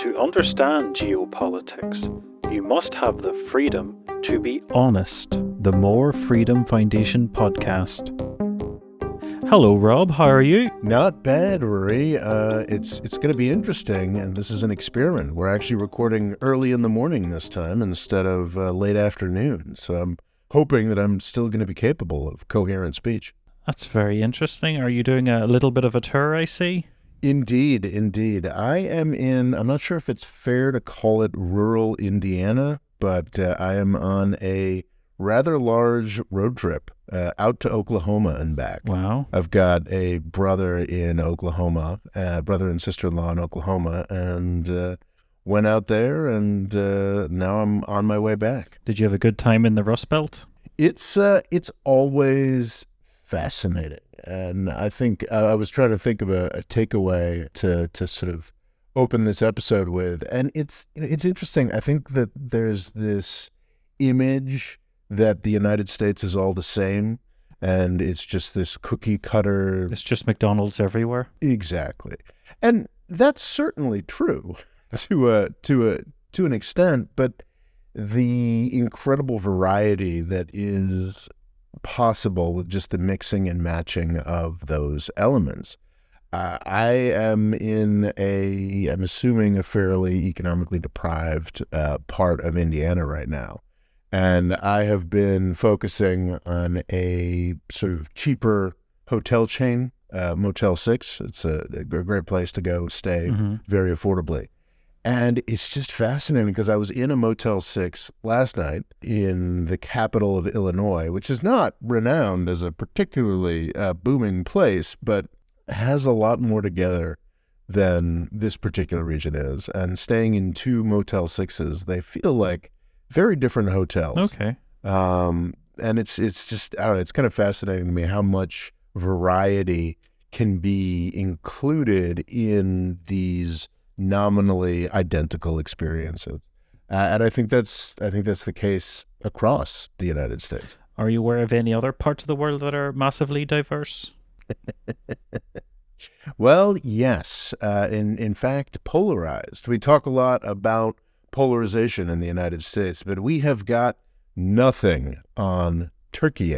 To understand geopolitics, you must have the freedom to be honest. The More Freedom Foundation podcast. Hello, Rob. How are you? Not bad, Rory. It's going to be interesting, and this is an experiment. We're actually recording early in the morning this time instead of late afternoon. So I'm hoping that I'm still going to be capable of coherent speech. That's very interesting. Are you doing a little bit of a tour, I see? Indeed. I am I'm not sure if it's fair to call it rural Indiana, but I am on a rather large road trip out to Oklahoma and back. Wow. I've got a brother in Oklahoma, brother and sister-in-law in Oklahoma, and went out there, and now I'm on my way back. Did you have a good time in the Rust Belt? It's always fascinating. And I think I was trying to think of a takeaway to sort of open this episode with. And it's interesting. I think that there's this image that the United States is all the same, and it's just this cookie cutter. It's just McDonald's everywhere. Exactly. And that's certainly true to an extent, but the incredible variety that is possible with just the mixing and matching of those elements. I'm assuming a fairly economically deprived part of Indiana right now. And I have been focusing on a sort of cheaper hotel chain, Motel 6. It's a great place to go stay very affordably. And it's just fascinating because I was in a Motel 6 last night in the capital of Illinois, which is not renowned as a particularly booming place, but has a lot more together than this particular region is. And staying in two Motel 6s, they feel like very different hotels. Okay. And it's just, I don't know, it's kind of fascinating to me how much variety can be included in these nominally identical experiences, and I think that's the case across the United States. Are you aware of any other parts of the world that are massively diverse? Well, yes. In fact, polarized. We talk a lot about polarization in the United States, but we have got nothing on Turkey,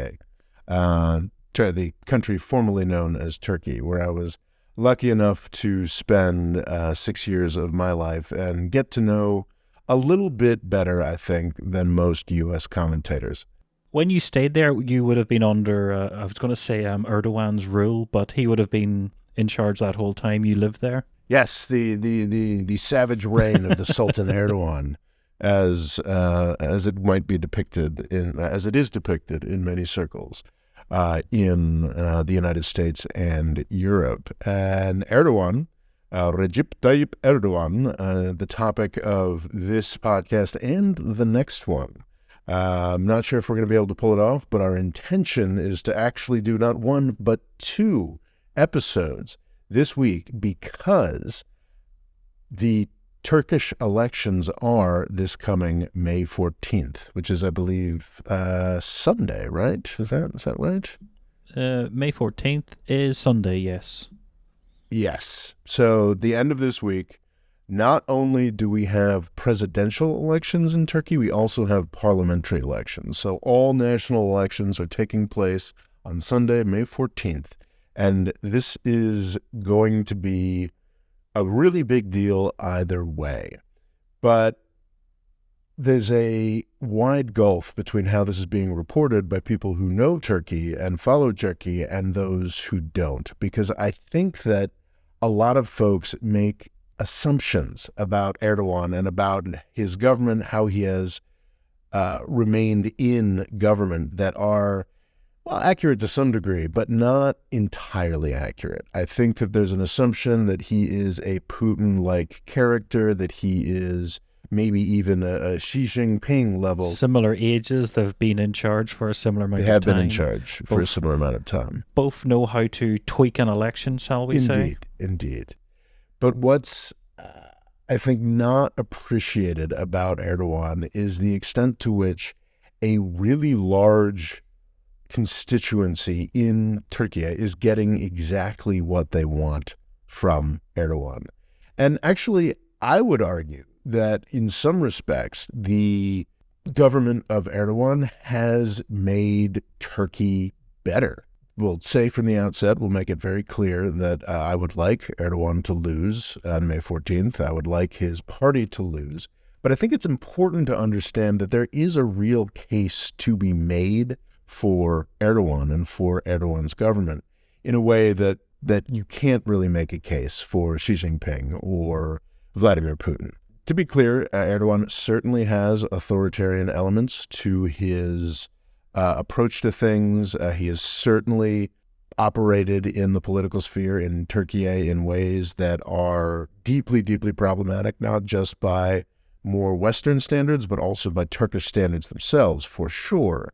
the country formerly known as Turkey, where I was lucky enough to spend 6 years of my life and get to know a little bit better, I think, than most U.S. commentators. When you stayed there, you would have been under, I was going to say Erdoğan's rule, but he would have been in charge that whole time you lived there? Yes, the savage reign of the Sultan Erdoğan, as it might be depicted as it is depicted in many circles. In the United States and Europe. And Erdoğan, Recep Tayyip Erdoğan, the topic of this podcast and the next one. I'm not sure if we're going to be able to pull it off, but our intention is to actually do not one, but two episodes this week because the Turkish elections are this coming May 14th, which is, I believe, Sunday, right? Is that right? May 14th is Sunday, yes. Yes. So the end of this week, not only do we have presidential elections in Turkey, we also have parliamentary elections. So all national elections are taking place on Sunday, May 14th. And this is going to be a really big deal either way. But there's a wide gulf between how this is being reported by people who know Turkey and follow Turkey and those who don't, because I think that a lot of folks make assumptions about Erdoğan and about his government, how he has remained in government that are accurate to some degree, but not entirely accurate. I think that there's an assumption that he is a Putin-like character, that he is maybe even a Xi Jinping level. Similar ages, they've been in charge for a similar amount of time. They have been in charge for a similar amount of time. Both know how to tweak an election, shall we say? Indeed. But what's, I think, not appreciated about Erdoğan is the extent to which a really large constituency in Turkey is getting exactly what they want from Erdoğan. And actually, I would argue that in some respects, the government of Erdogan has made Turkey better. We'll say from the outset, we'll make it very clear that I would like Erdogan to lose on May 14th. I would like his party to lose. But I think it's important to understand that there is a real case to be made for Erdogan and for Erdogan's government in a way that you can't really make a case for Xi Jinping or Vladimir Putin. To be clear, Erdogan certainly has authoritarian elements to his approach to things. He has certainly operated in the political sphere in Turkey in ways that are deeply, deeply problematic, not just by more Western standards, but also by Turkish standards themselves, for sure.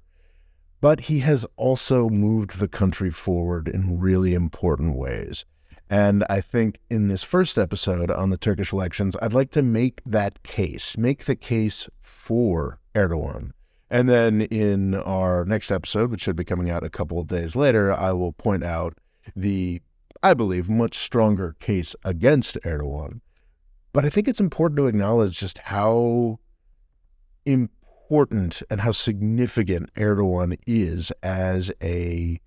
But he has also moved the country forward in really important ways. And I think in this first episode on the Turkish elections, I'd like to make that case, make the case for Erdogan. And then in our next episode, which should be coming out a couple of days later, I will point out the, I believe, much stronger case against Erdogan. But I think it's important to acknowledge just how important and how significant Erdogan is as a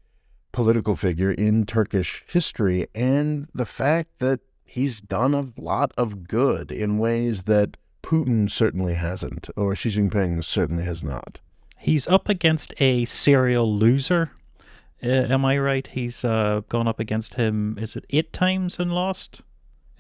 political figure in Turkish history, and the fact that he's done a lot of good in ways that Putin certainly hasn't, or Xi Jinping certainly has not. He's up against a serial loser. Am I right? He's gone up against him, is it 8 times and lost?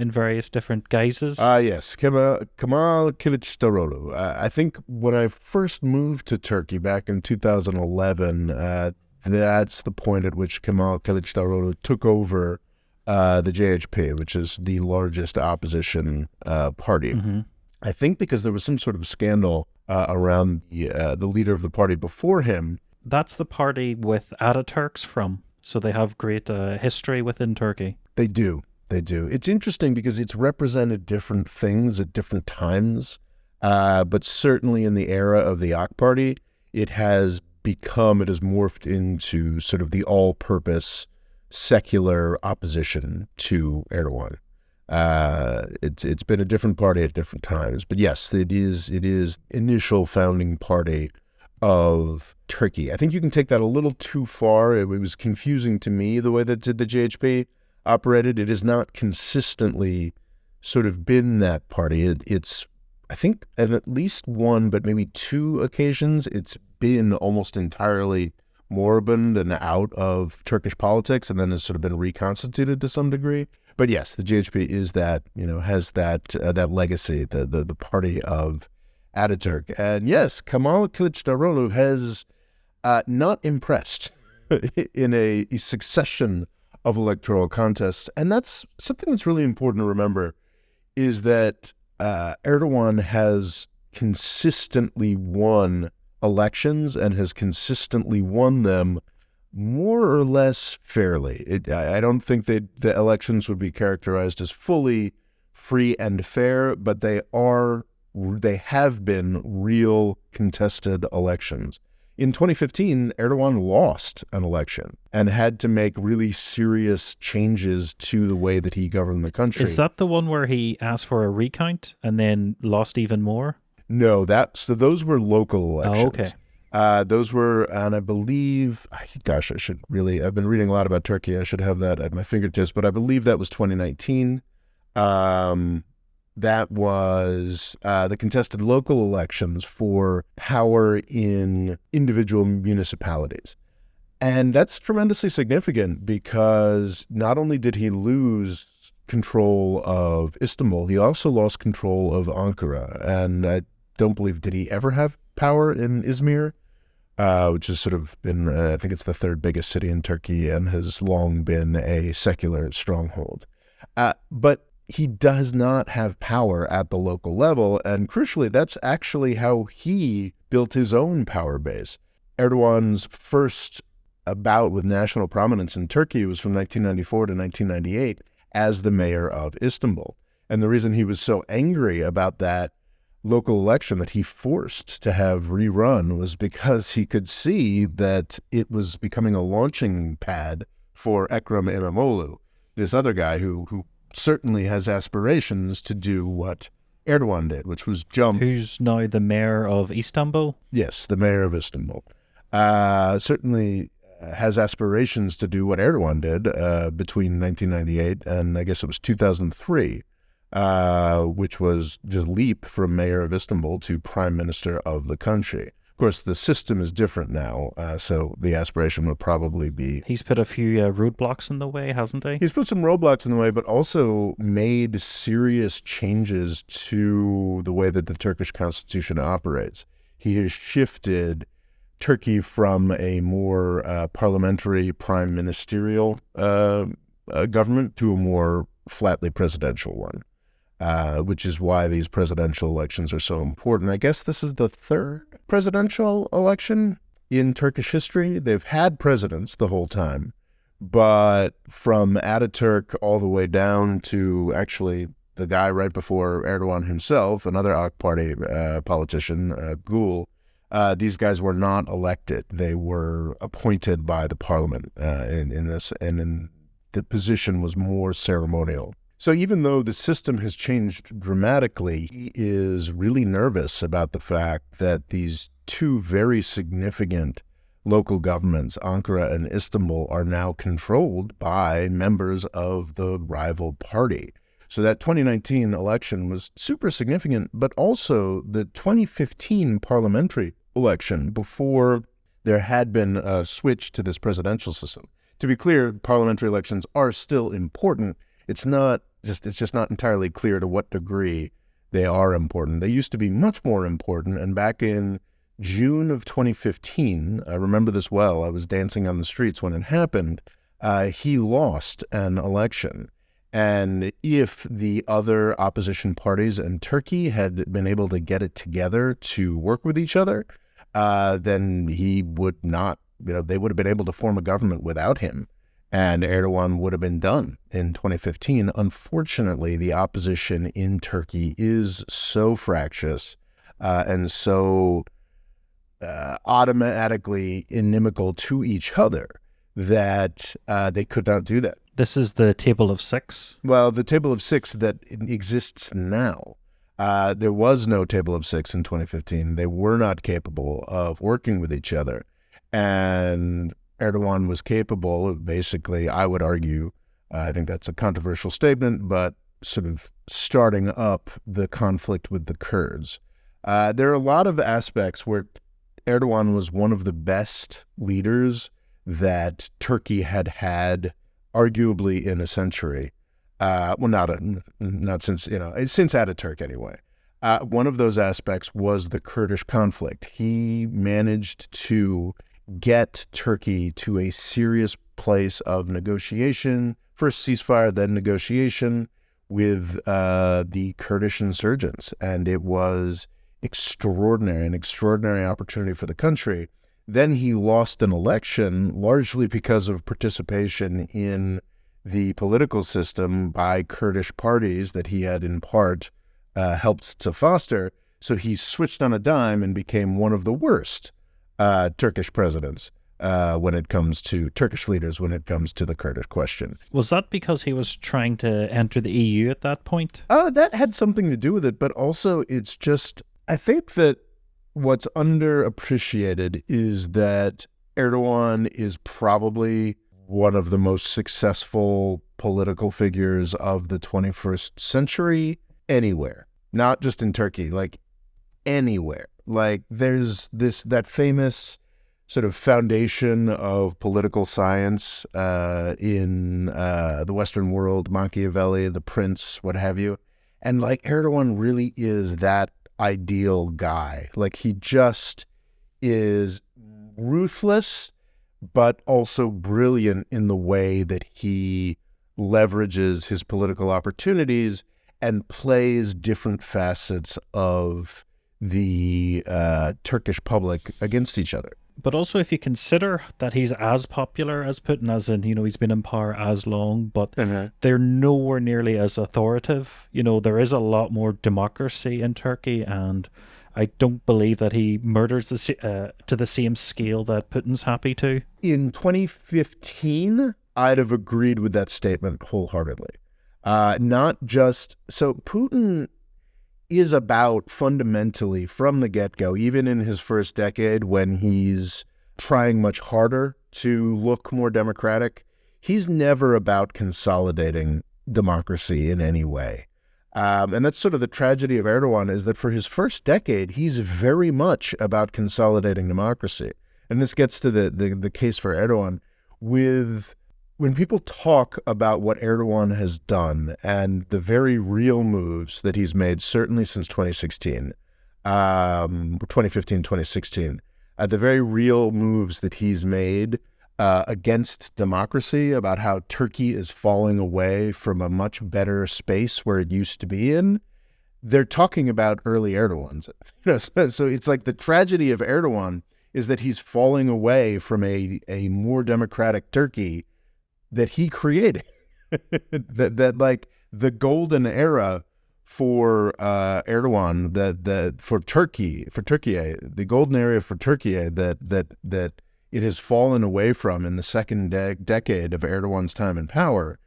In various different guises? Yes, Kemal Kılıçdaroğlu. I think when I first moved to Turkey back in 2011, that's the point at which Kemal Kılıçdaroğlu took over the JHP, which is the largest opposition party. Mm-hmm. I think because there was some sort of scandal around the leader of the party before him. That's the party with Ataturks from, so they have great history within Turkey. They do. They do. It's interesting because it's represented different things at different times, but certainly in the era of the AK Party, it has morphed into sort of the all-purpose secular opposition to Erdogan. It's been a different party at different times, but yes, it is initial founding party of Turkey. I think you can take that a little too far. It was confusing to me the way that the JHP operated. It has not consistently sort of been that party. It's, I think, at least one, but maybe 2 occasions, it's been almost entirely moribund and out of Turkish politics, and then has sort of been reconstituted to some degree. But yes, the JHP is that, has that legacy, the party of Ataturk. And yes, Kemal Kılıçdaroğlu has not impressed in a succession of electoral contests. And that's something that's really important to remember, is that Erdogan has consistently won elections and has consistently won them more or less fairly. I don't think that the elections would be characterized as fully free and fair, but they have been real contested elections. In 2015, Erdogan lost an election and had to make really serious changes to the way that he governed the country. Is that the one where he asked for a recount and then lost even more? No, those were local elections. Oh, okay. Those were, and I believe, gosh, I've been reading a lot about Turkey. I should have that at my fingertips, but I believe that was 2019. That was the contested local elections for power in individual municipalities. And that's tremendously significant because not only did he lose control of Istanbul, he also lost control of Ankara. And I don't believe, did he ever have power in Izmir? Which has sort of been, I think it's the 3rd biggest city in Turkey and has long been a secular stronghold. But he does not have power at the local level, and crucially, that's actually how he built his own power base. Erdogan's first bout with national prominence in Turkey was from 1994 to 1998 as the mayor of Istanbul. And the reason he was so angry about that local election that he forced to have rerun was because he could see that it was becoming a launching pad for Ekrem İmamoğlu, this other guy who certainly has aspirations to do what Erdoğan did, which was jump. Who's now the mayor of Istanbul? Yes, the mayor of Istanbul. Certainly has aspirations to do what Erdoğan did between 1998 and I guess it was 2003, which was just leap from mayor of Istanbul to prime minister of the country. Of course, the system is different now, so the aspiration would probably be... He's put a few roadblocks in the way, hasn't he? He's put some roadblocks in the way, but also made serious changes to the way that the Turkish constitution operates. He has shifted Turkey from a more parliamentary prime ministerial government to a more flatly presidential one, which is why these presidential elections are so important. I guess this is the third presidential election in Turkish history. They've had presidents the whole time, but from Ataturk all the way down to actually the guy right before Erdoğan himself, another AK Party politician, Gül, these guys were not elected. They were appointed by the parliament in this, and the position was more ceremonial. So even though the system has changed dramatically, he is really nervous about the fact that these two very significant local governments, Ankara and Istanbul, are now controlled by members of the rival party. So that 2019 election was super significant, but also the 2015 parliamentary election before there had been a switch to this presidential system. To be clear, parliamentary elections are still important. It's just not entirely clear to what degree they are important. They used to be much more important, and back in June of 2015, I remember this well, I was dancing on the streets when it happened, he lost an election. And if the other opposition parties in Turkey had been able to get it together to work with each other, then he would not, they would have been able to form a government without him. And Erdoğan would have been done in 2015. Unfortunately, the opposition in Turkey is so fractious and so automatically inimical to each other that they could not do that. This is the table of six? Well, the table of six that exists now. There was no table of six in 2015. They were not capable of working with each other. And Erdoğan was capable of basically, I would argue, I think that's a controversial statement, but sort of starting up the conflict with the Kurds. There are a lot of aspects where Erdoğan was one of the best leaders that Turkey had arguably in a century. Well, not since, since Ataturk anyway. One of those aspects was the Kurdish conflict. He managed to get Turkey to a serious place of negotiation, first ceasefire, then negotiation with the Kurdish insurgents. And it was an extraordinary opportunity for the country. Then he lost an election largely because of participation in the political system by Kurdish parties that he had in part helped to foster. So he switched on a dime and became one of the worst Turkish presidents when it comes to Turkish leaders, when it comes to the Kurdish question. Was that because he was trying to enter the EU at that point? That had something to do with it, but also it's just, I think that what's underappreciated is that Erdoğan is probably one of the most successful political figures of the 21st century anywhere, not just in Turkey, like anywhere. Like there's that famous sort of foundation of political science in the Western world, Machiavelli, the Prince, what have you. And like Erdoğan really is that ideal guy. Like he just is ruthless, but also brilliant in the way that he leverages his political opportunities and plays different facets of the Turkish public against each other. But also if you consider that he's as popular as Putin, as in, he's been in power as long, but they're nowhere nearly as authoritative. There is a lot more democracy in Turkey, and I don't believe that he murders to the same scale that Putin's happy to. In 2015, I'd have agreed with that statement wholeheartedly. Not just so Putin is about fundamentally from the get-go, even in his first decade when he's trying much harder to look more democratic, he's never about consolidating democracy in any way. And that's sort of the tragedy of Erdoğan, is that for his first decade, he's very much about consolidating democracy. And this gets to the case for Erdoğan. When people talk about what Erdoğan has done and the very real moves that he's made, certainly since 2016, 2015, 2016, the very real moves that he's made against democracy, about how Turkey is falling away from a much better space where it used to be in, they're talking about early Erdogans. So it's like the tragedy of Erdoğan is that he's falling away from a more democratic Turkey that he created. that like the golden era for Erdoğan, for Turkey, the golden era for Turkey that it has fallen away from in the second decade of Erdoğan's time in power,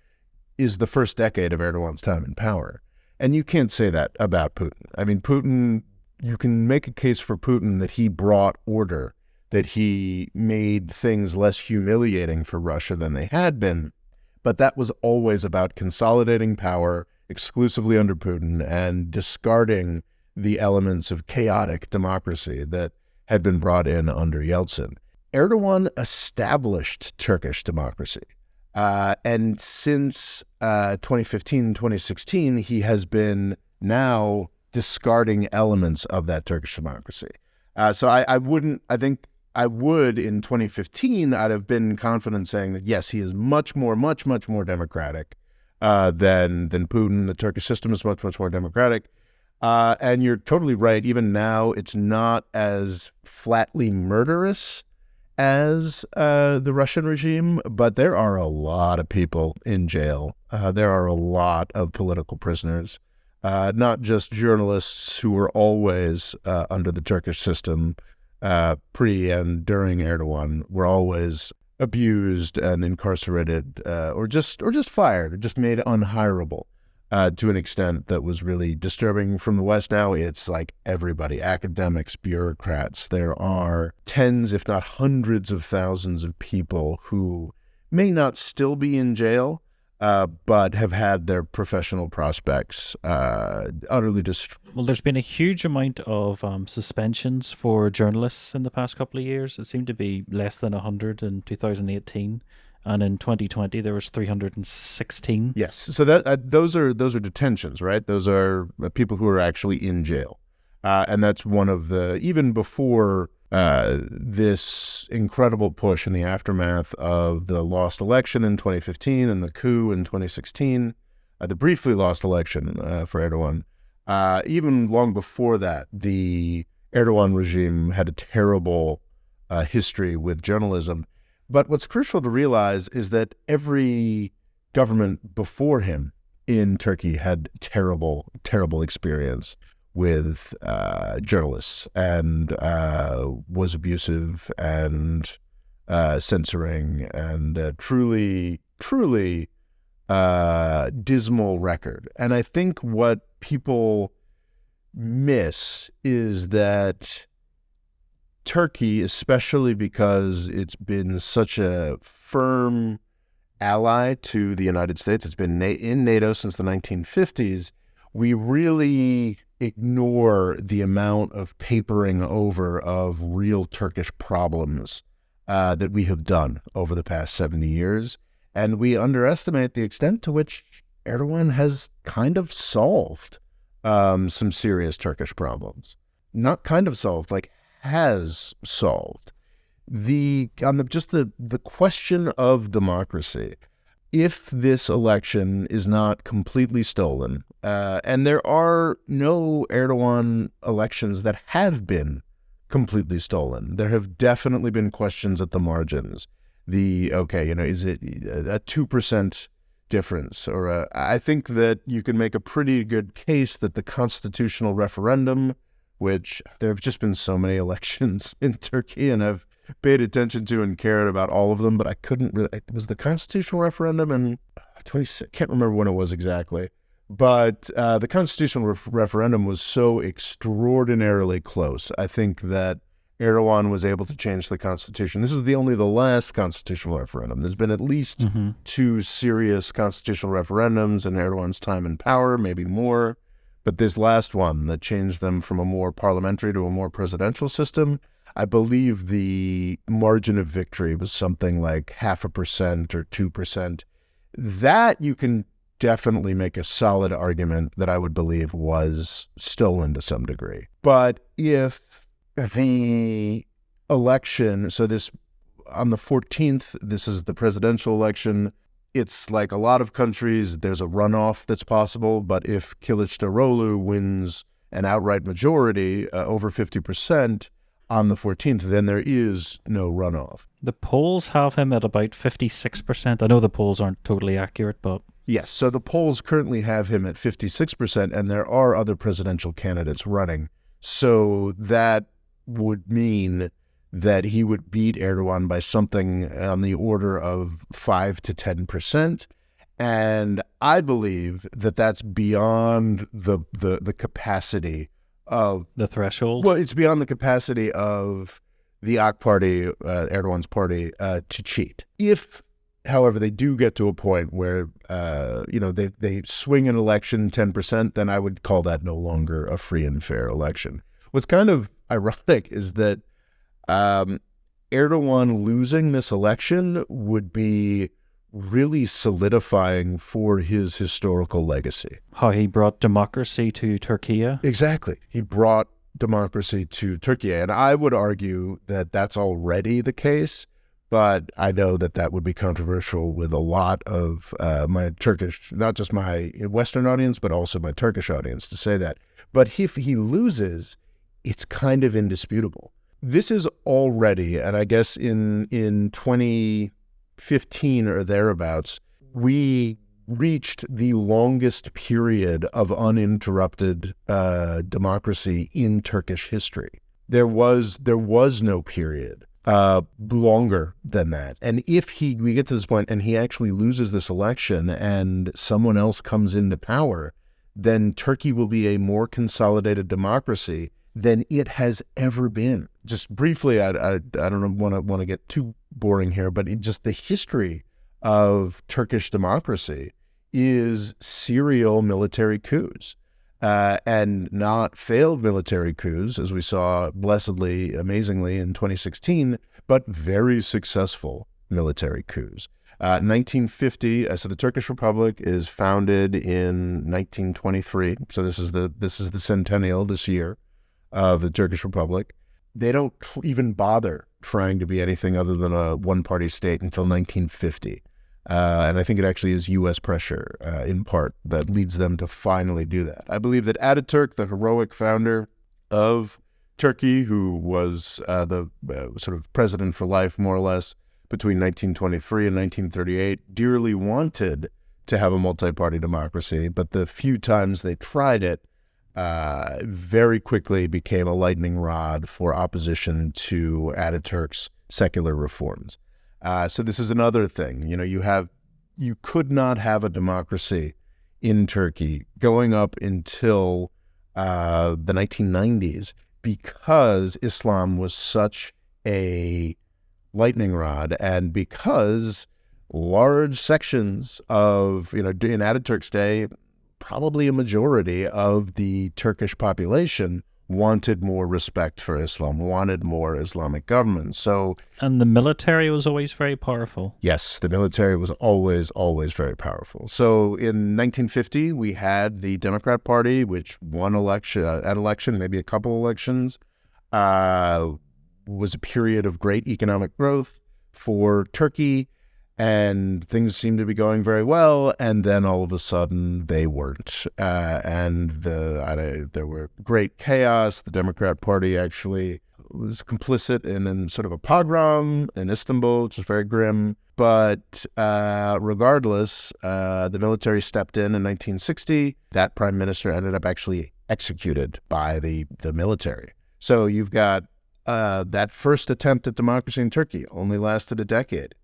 is the first decade of Erdoğan's time in power. And you can't say that about Putin. I mean, Putin, you can make a case for Putin that he brought order, that he made things less humiliating for Russia than they had been. But that was always about consolidating power exclusively under Putin and discarding the elements of chaotic democracy that had been brought in under Yeltsin. Erdoğan established Turkish democracy. And since 2015, 2016, he has been now discarding elements of that Turkish democracy. So I would, in 2015, I'd have been confident saying that, yes, he is much more democratic than Putin. The Turkish system is much more democratic. And you're totally right. Even now, it's not as flatly murderous as the Russian regime, but there are a lot of people in jail. There are a lot of political prisoners, not just journalists who were always under the Turkish system pre and during Erdoğan, were always abused and incarcerated, or just fired, or just made unhireable to an extent that was really disturbing. From the West now, it's like everybody, academics, bureaucrats. There are tens, if not hundreds of thousands of people who may not still be in jail, but have had their professional prospects utterly destroyed. Well, there's been a huge amount of suspensions for journalists in the past couple of years. It seemed to be less than 100 in 2018. And in 2020, there was 316. Yes, so that those are detentions, right? Those are people who are actually in jail, and that's one of the, even before this incredible push in the aftermath of the lost election in 2015 and the coup in 2016, the briefly lost election for Erdoğan. Even long before that, the Erdoğan regime had a terrible history with journalism. But what's crucial to realize is that every government before him in Turkey had terrible experience with journalists, and was abusive and censoring, and truly dismal record. And I think what people miss is that Turkey, especially because it's been such a firm ally to the United States, it's been in NATO since the 1950s, we really ignore the amount of papering over of real Turkish problems that we have done over the past 70 years. And we underestimate the extent to which Erdoğan has kind of solved some serious Turkish problems. Not kind of solved, like has solved. The question of democracy, if this election is not completely stolen, and there are no Erdoğan elections that have been completely stolen. There have definitely been questions at the margins. Is it a 2% difference? Or I think that you can make a pretty good case that the constitutional referendum, which there have just been so many elections in Turkey, and I've paid attention to and cared about all of them, but I couldn't really. It was the constitutional referendum in 26, can't remember when it was exactly, but the constitutional referendum was so extraordinarily close. I think that Erdoğan was able to change the constitution. This is the last constitutional referendum. There's been at least two serious constitutional referendums in Erdoğan's time in power, maybe more. But this last one that changed them from a more parliamentary to a more presidential system, I believe the margin of victory was something like 0.5% or 2%. That you can definitely make a solid argument that I would believe was stolen to some degree. But if the election, so this on the 14th, this is the presidential election. It's like a lot of countries, there's a runoff that's possible, but if Kılıçdaroğlu wins an outright majority, over 50% on the 14th, then there is no runoff. The polls have him at about 56%. I know the polls aren't totally accurate, but... Yes, so the polls currently have him at 56%, and there are other presidential candidates running. So that would mean that he would beat Erdoğan by something on the order of 5 to 10%. And I believe that that's beyond the capacity of... the threshold? Well, it's beyond the capacity of the AK party, Erdoğan's party, to cheat. If, however, they do get to a point where, they swing an election 10%, then I would call that no longer a free and fair election. What's kind of ironic is that Erdoğan losing this election would be really solidifying for his historical legacy. How he brought democracy to Turkey. Exactly. He brought democracy to Turkey. And I would argue that that's already the case, but I know that that would be controversial with a lot of my Turkish, not just my Western audience, but also my Turkish audience to say that. But if he loses, it's kind of indisputable. This is already, and I guess in 2015 or thereabouts, we reached the longest period of uninterrupted democracy in Turkish history. There was no period longer than that. And if we get to this point and he actually loses this election and someone else comes into power, then Turkey will be a more consolidated democracy than it has ever been. Just briefly, I don't want to get too boring here, but just the history of Turkish democracy is serial military coups, and not failed military coups, as we saw blessedly, amazingly in 2016, but very successful military coups. 1950, so the Turkish Republic is founded in 1923. So this is the centennial this year of the Turkish Republic. They don't even bother trying to be anything other than a one-party state until 1950. And I think it actually is U.S. pressure, in part, that leads them to finally do that. I believe that Ataturk, the heroic founder of Turkey, who was the sort of president for life, more or less, between 1923 and 1938, dearly wanted to have a multi-party democracy, but the few times they tried it, very quickly became a lightning rod for opposition to Ataturk's secular reforms. So this is another thing. You could not have a democracy in Turkey going up until the 1990s because Islam was such a lightning rod, and because large sections of, in Ataturk's day, probably a majority of the Turkish population wanted more respect for Islam, wanted more Islamic government. And the military was always very powerful. Yes, the military was always very powerful. So in 1950, we had the Democrat Party, which won an election, maybe a couple elections. Was a period of great economic growth for Turkey, and things seemed to be going very well, and then all of a sudden they weren't. There were great chaos. The Democrat Party actually was complicit in sort of a pogrom in Istanbul, which was very grim. But regardless, the military stepped in 1960. That prime minister ended up actually executed by the military. So you've got that first attempt at democracy in Turkey only lasted a decade.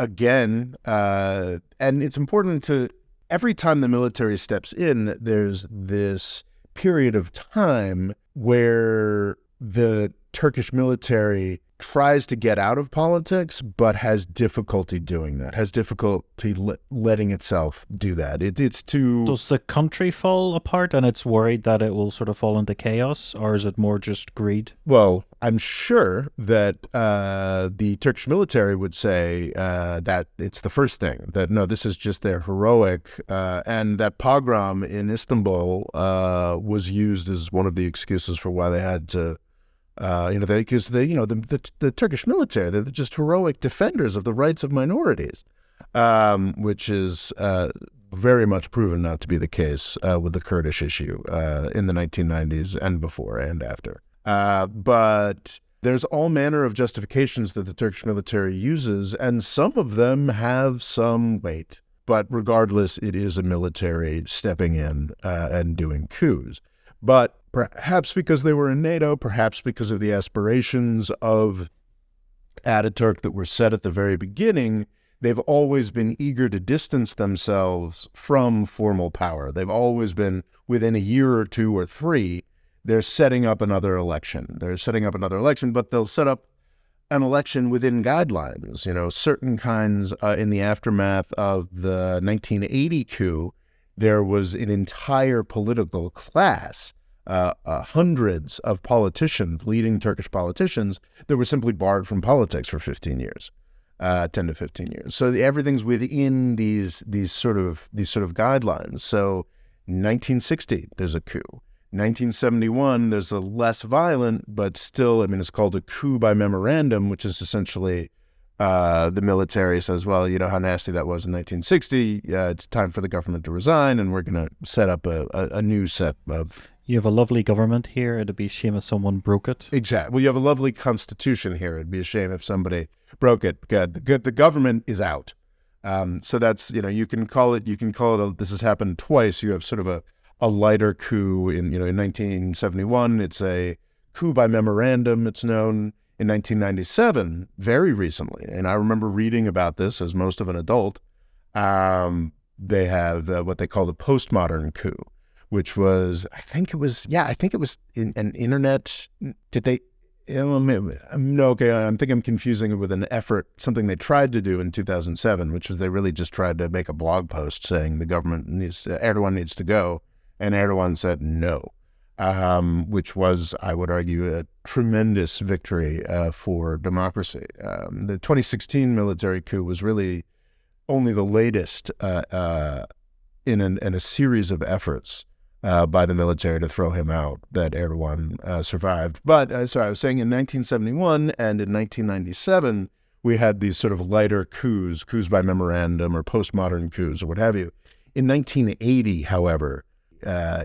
again, and it's important to, every time the military steps in, there's this period of time where the Turkish military tries to get out of politics, but has difficulty doing that, has difficulty letting itself do that. It's too... Does the country fall apart and it's worried that it will sort of fall into chaos, or is it more just greed? Well, I'm sure that the Turkish military would say that it's the first thing, that no, this is just their heroic, and that pogrom in Istanbul was used as one of the excuses for why they had to because the Turkish military, they're just heroic defenders of the rights of minorities, which is very much proven not to be the case with the Kurdish issue in the 1990s and before and after. But there's all manner of justifications that the Turkish military uses, and some of them have some weight. But regardless, it is a military stepping in and doing coups. But perhaps because they were in NATO, perhaps because of the aspirations of Ataturk that were set at the very beginning, they've always been eager to distance themselves from formal power. They've always been, within a year or two or three, they're setting up another election. But they'll set up an election within guidelines. Certain kinds, in the aftermath of the 1980 coup, there was an entire political class, hundreds of politicians, leading Turkish politicians, that were simply barred from politics for 15 years, 10 to 15 years. So everything's within these sort of guidelines. So 1960, there's a coup. 1971, there's a less violent, but still, it's called a coup by memorandum, which is essentially the military says, well, you know how nasty that was in 1960. It's time for the government to resign, and we're going to set up a new set of... You have a lovely government here. It'd be a shame if someone broke it. Exactly. Well, you have a lovely constitution here. It'd be a shame if somebody broke it. The government is out. So that's, you can call it, this has happened twice. You have sort of a lighter coup in 1971. It's a coup by memorandum, it's known. In 1997, very recently, and I remember reading about this as most of an adult, they have what they call the postmodern coup, which was, I think it was in an internet, I think I'm confusing it with an effort, something they tried to do in 2007, which was they really just tried to make a blog post saying the government Erdoğan needs to go, and Erdoğan said no. Which was, I would argue, a tremendous victory for democracy. The 2016 military coup was really only the latest in a series of efforts by the military to throw him out that Erdoğan survived. But, I was saying in 1971 and in 1997, we had these sort of lighter coups by memorandum or postmodern coups or what have you. In 1980, however,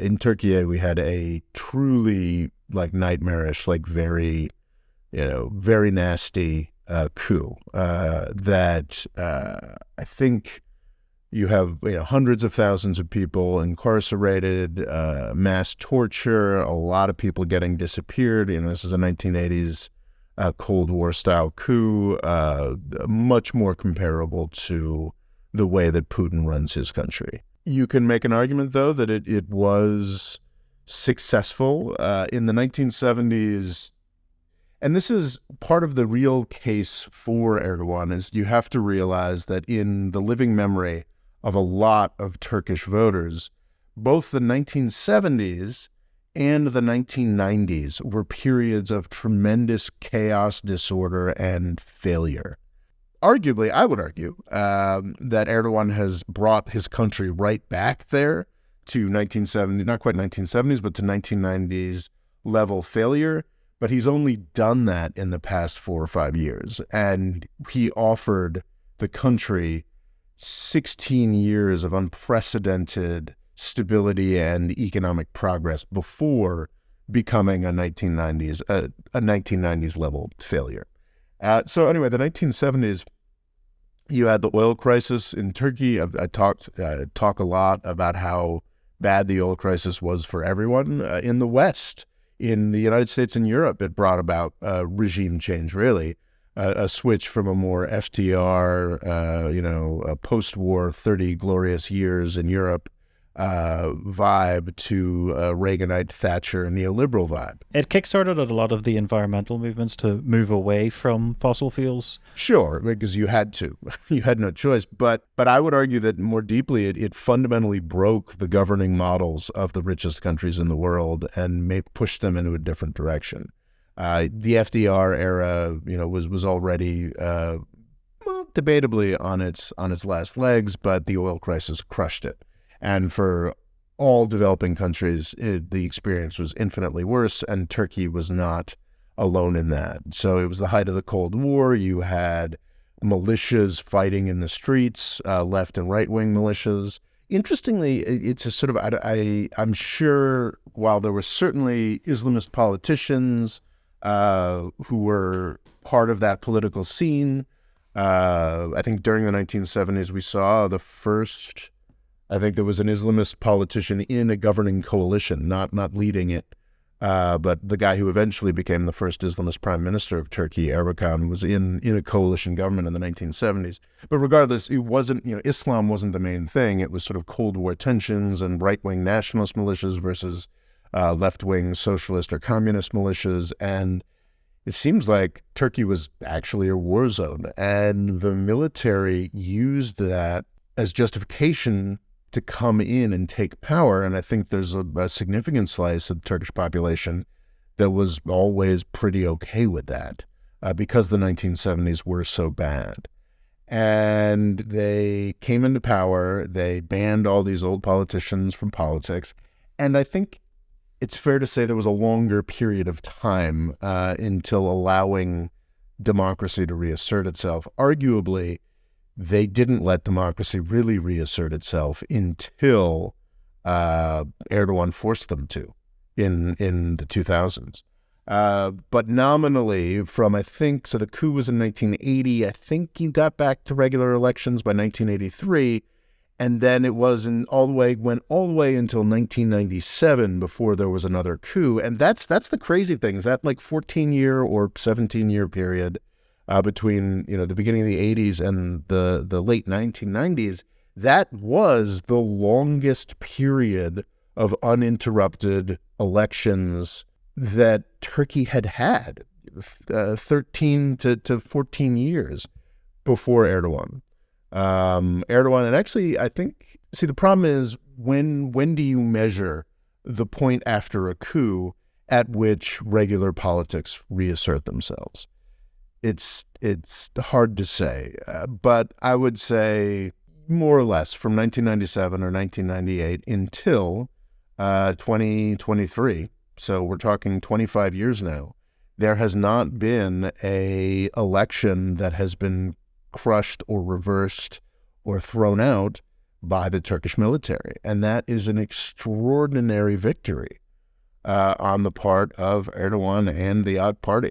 in Turkey, we had a truly nightmarish, very nasty coup that I think you have hundreds of thousands of people incarcerated, mass torture, a lot of people getting disappeared. This is a 1980s Cold War style coup, much more comparable to the way that Putin runs his country. You can make an argument, though, that it was successful in the 1970s. And this is part of the real case for Erdoğan, is you have to realize that in the living memory of a lot of Turkish voters, both the 1970s and the 1990s were periods of tremendous chaos, disorder, and failure. Arguably, I would argue that Erdoğan has brought his country right back there to 1970, not quite 1970s, but to 1990s level failure. But he's only done that in the past 4 or 5 years. And he offered the country 16 years of unprecedented stability and economic progress before becoming a 1990s level failure. So anyway, the 1970s, you had the oil crisis in Turkey. I talk a lot about how bad the oil crisis was for everyone in the West. In the United States and Europe, it brought about regime change, really. a switch from a more FDR, a post-war 30 glorious years in Europe vibe to Reaganite Thatcher neoliberal vibe. It kickstarted a lot of the environmental movements to move away from fossil fuels. Sure, because you had to. You had no choice. But I would argue that more deeply, it fundamentally broke the governing models of the richest countries in the world and pushed them into a different direction. The FDR era, was already debatably on its last legs, but the oil crisis crushed it. And for all developing countries, the experience was infinitely worse, and Turkey was not alone in that. So it was the height of the Cold War. You had militias fighting in the streets, left and right-wing militias. Interestingly, it's a sort of, I'm sure while there were certainly Islamist politicians who were part of that political scene, I think during the 1970s we saw the first... I think there was an Islamist politician in a governing coalition, not leading it, but the guy who eventually became the first Islamist prime minister of Turkey, Erdoğan, was in a coalition government in the 1970s. But regardless, it wasn't, Islam wasn't the main thing. It was sort of Cold War tensions and right-wing nationalist militias versus left-wing socialist or communist militias. And it seems like Turkey was actually a war zone, and the military used that as justification to come in and take power. And I think there's a significant slice of the Turkish population that was always pretty okay with that because the 1970s were so bad. And they came into power, they banned all these old politicians from politics. And I think it's fair to say there was a longer period of time until allowing democracy to reassert itself. Arguably, they didn't let democracy really reassert itself until Erdoğan forced them to in the 2000s. But nominally from, so the coup was in 1980. I think you got back to regular elections by 1983. And then it went all the way until 1997 before there was another coup. And that's the crazy thing, is that 14-year or 17-year period between the beginning of the 80s and the late 1990s, that was the longest period of uninterrupted elections that Turkey had 13 to 14 years before Erdoğan. And actually, I think, the problem is when do you measure the point after a coup at which regular politics reassert themselves? It's hard to say, but I would say more or less from 1997 or 1998 until 2023. So we're talking 25 years now. There has not been a election that has been crushed or reversed or thrown out by the Turkish military. And that is an extraordinary victory on the part of Erdoğan and the AK Party.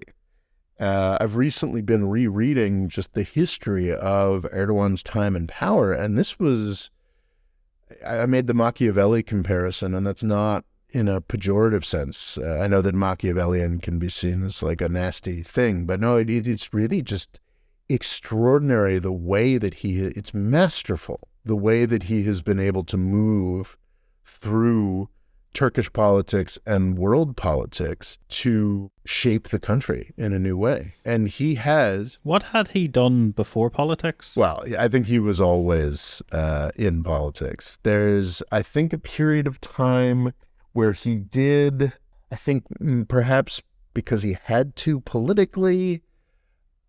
I've recently been rereading just the history of Erdoğan's time in power, and I made the Machiavelli comparison, and that's not in a pejorative sense. I know that Machiavellian can be seen as like a nasty thing, but no, it's really just extraordinary the way that it's masterful, the way that he has been able to move through Turkish politics and world politics to shape the country in a new way. And he has... What had he done before politics? Well, I think he was always in politics. There's, I think, a period of time where he did, I think perhaps because he had to politically,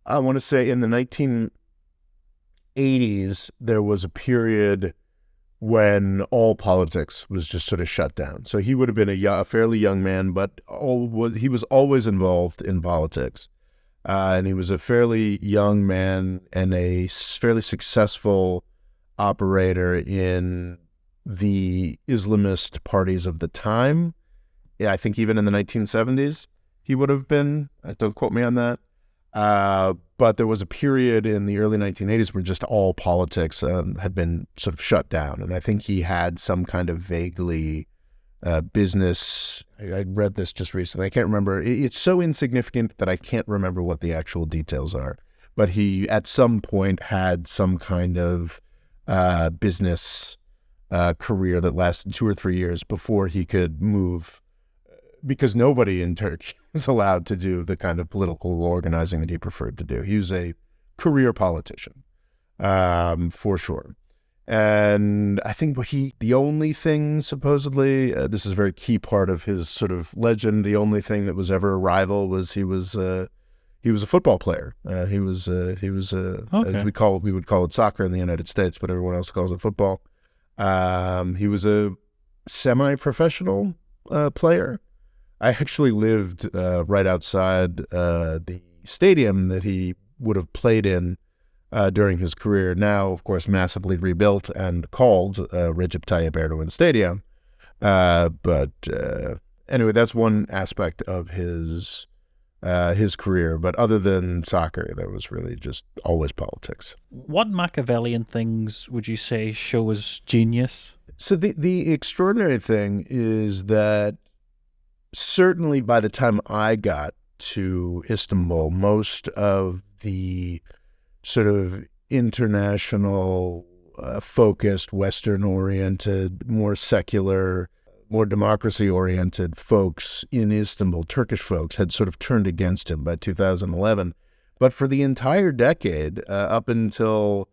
I want to say in the 1980s, there was a period when all politics was just sort of shut down. So he would have been a fairly young man, but he was always involved in politics. And he was a fairly young man and a fairly successful operator in the Islamist parties of the time. Yeah, I think even in the 1970s, he would have been. Don't quote me on that. But there was a period in the early 1980s where just all politics had been sort of shut down. And I think he had some kind of vaguely business. I read this just recently. I can't remember. It's so insignificant that I can't remember what the actual details are. but he at some point had some kind of business career that lasted 2 or 3 years before he could move, because nobody in Turkey was allowed to do the kind of political organizing that he preferred to do. He was a career politician, for sure. And I think the only thing, supposedly, this is a very key part of his sort of legend, the only thing that was ever a rival was he was a football player. He was okay. As we would call it soccer in the United States, but everyone else calls it football. He was a semi-professional player. I actually lived right outside the stadium that he would have played in during his career, now, of course, massively rebuilt and called Recep Tayyip Erdoğan Stadium. But anyway, that's one aspect of his career. But other than soccer, there was really just always politics. What Machiavellian things would you say show his genius? So the extraordinary thing is that certainly by the time I got to Istanbul, most of the sort of international focused, Western-oriented, more secular, more democracy-oriented folks in Istanbul, Turkish folks, had sort of turned against him by 2011. But for the entire decade, up until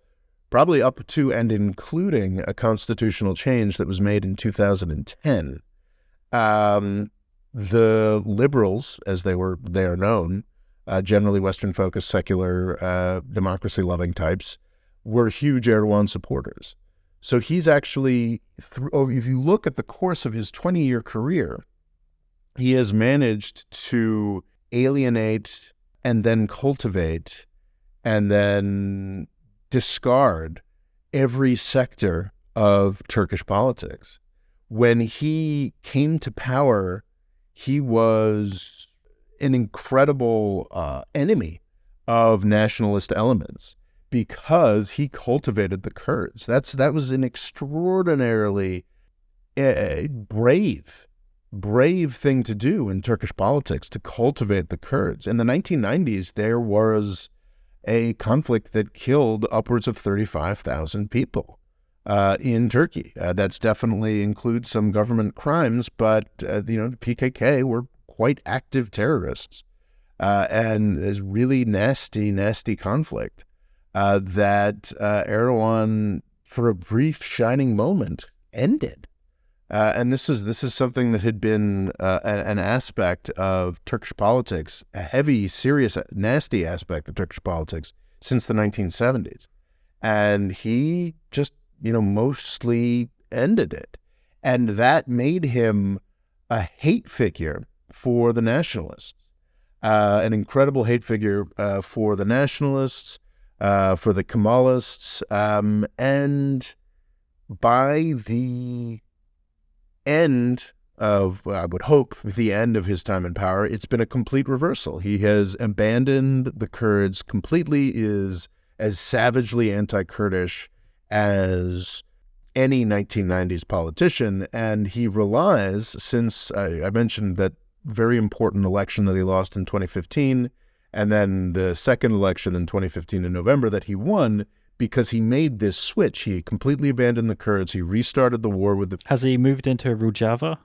probably up to and including a constitutional change that was made in 2010, the liberals, as they are known, generally Western-focused, secular, democracy-loving types, were huge Erdogan supporters. So he's actually, if you look at the course of his 20-year career, he has managed to alienate and then cultivate and then discard every sector of Turkish politics. When he came to power, he was an incredible enemy of nationalist elements because he cultivated the Kurds. That was an extraordinarily brave thing to do in Turkish politics, to cultivate the Kurds. In the 1990s, there was a conflict that killed upwards of 35,000 people in Turkey. That's definitely includes some government crimes, but the PKK were quite active terrorists, and there's really nasty conflict that Erdogan, for a brief shining moment, ended. And this is something that had been an aspect of Turkish politics, a heavy, serious, nasty aspect of Turkish politics since the 1970s. And he just, mostly ended it. And that made him a hate figure for the nationalists, an incredible hate figure for the nationalists, for the Kemalists, and by the end of, I would hope, the end of his time in power, it's been a complete reversal. He has abandoned the Kurds completely, is as savagely anti-Kurdish as any 1990s politician, and he relies, since I mentioned that very important election that he lost in 2015, and then the second election in 2015 in November that he won, because he made this switch. He completely abandoned the Kurds. He restarted the war with the... Has he moved into Rojava?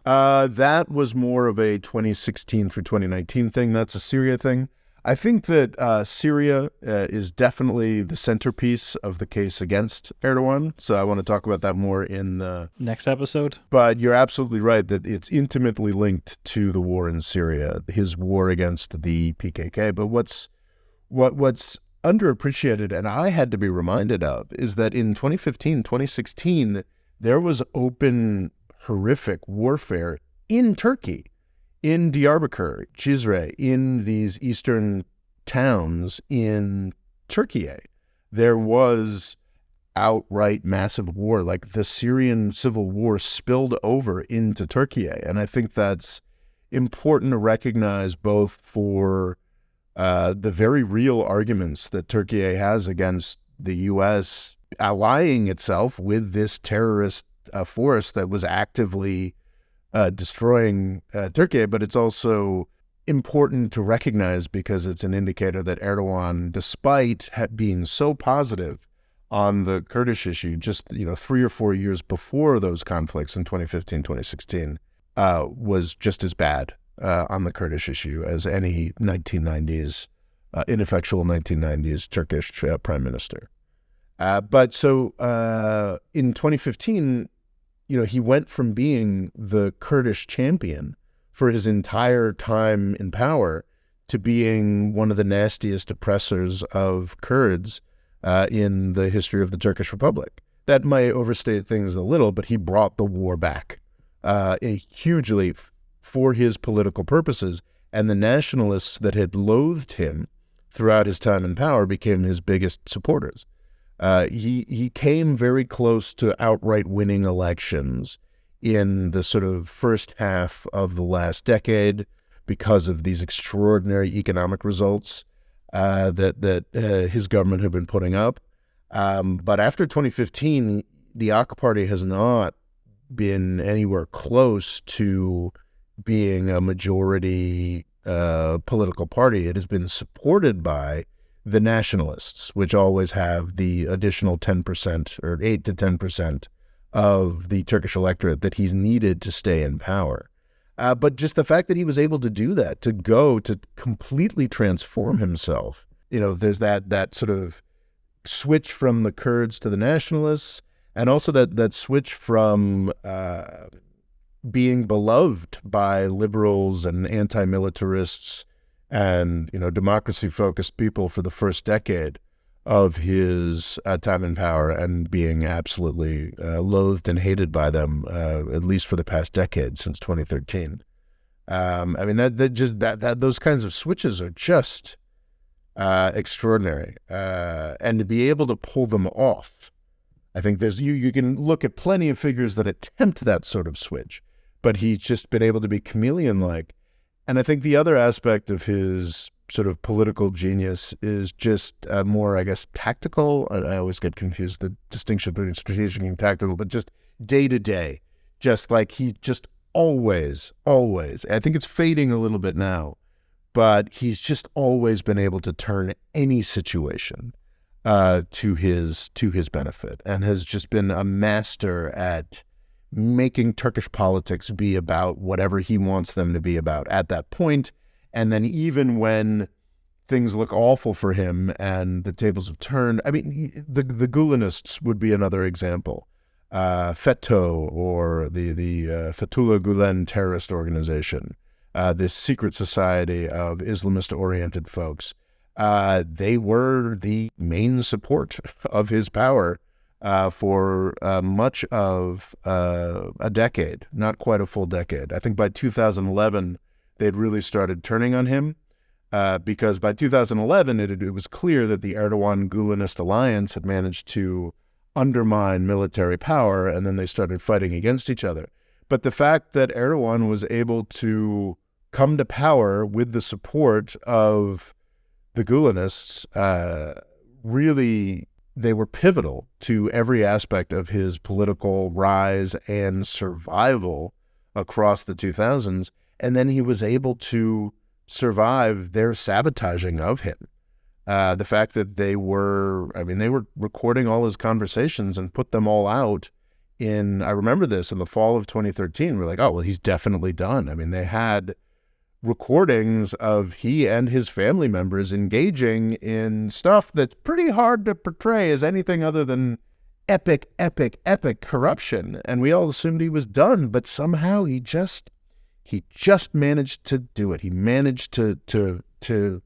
That was more of a 2016 through 2019 thing. That's a Syria thing. I think that Syria is definitely the centerpiece of the case against Erdogan. So I want to talk about that more in the next episode. But you're absolutely right that it's intimately linked to the war in Syria, his war against the PKK. But what's underappreciated, and I had to be reminded of, is that in 2015, 2016, there was open, horrific warfare in Turkey, in Diyarbakir, Cizre, in these eastern towns in Turkey. There was outright massive war, like the Syrian civil war spilled over into Turkey. And I think that's important to recognize, both for the very real arguments that Turkey has against the U.S. allying itself with this terrorist force that was actively destroying Turkey, but it's also important to recognize because it's an indicator that Erdoğan, despite being so positive on the Kurdish issue, just 3 or 4 years before those conflicts in 2015, 2016, was just as bad on the Kurdish issue as any 1990s, ineffectual 1990s Turkish prime minister. But so in 2015, he went from being the Kurdish champion for his entire time in power to being one of the nastiest oppressors of Kurds in the history of the Turkish Republic. That might overstate things a little, but he brought the war back hugely for his political purposes, and the nationalists that had loathed him throughout his time in power became his biggest supporters. He came very close to outright winning elections in the sort of first half of the last decade because of these extraordinary economic results that his government had been putting up. But after 2015, the AK Party has not been anywhere close to being a majority political party. It has been supported by the nationalists, which always have the additional 10% or 8 to 10% of the Turkish electorate that he's needed to stay in power. But just the fact that he was able to do that, to completely transform himself, there's that sort of switch from the Kurds to the nationalists, and also that switch from being beloved by liberals and anti-militarists and democracy-focused people for the first decade of his time in power, and being absolutely loathed and hated by them, at least for the past decade, since 2013. Those kinds of switches are just extraordinary, and to be able to pull them off, I think you can look at plenty of figures that attempt that sort of switch, but he's just been able to be chameleon-like. And I think the other aspect of his sort of political genius is just more, I guess, tactical. I always get confused, the distinction between strategic and tactical, but just day to day, just like he just always, I think it's fading a little bit now, but he's just always been able to turn any situation to his benefit, and has just been a master at making Turkish politics be about whatever he wants them to be about at that point. And then even when things look awful for him and the tables have turned, the Gulenists would be another example. FETÖ, or the Fethullah Gulen terrorist organization, this secret society of Islamist-oriented folks, they were the main support of his power for much of a decade, not quite a full decade. I think by 2011, they'd really started turning on him, because by 2011, it was clear that the Erdoğan-Gulenist alliance had managed to undermine military power, and then they started fighting against each other. But the fact that Erdoğan was able to come to power with the support of the Gulenists, really, they were pivotal to every aspect of his political rise and survival across the 2000s. And then he was able to survive their sabotaging of him. The fact that they were recording all his conversations and put them all out I remember this in the fall of 2013. We're like, oh, well, he's definitely done. They had recordings of he and his family members engaging in stuff that's pretty hard to portray as anything other than epic corruption. And we all assumed he was done, but somehow he just managed to do it. He managed to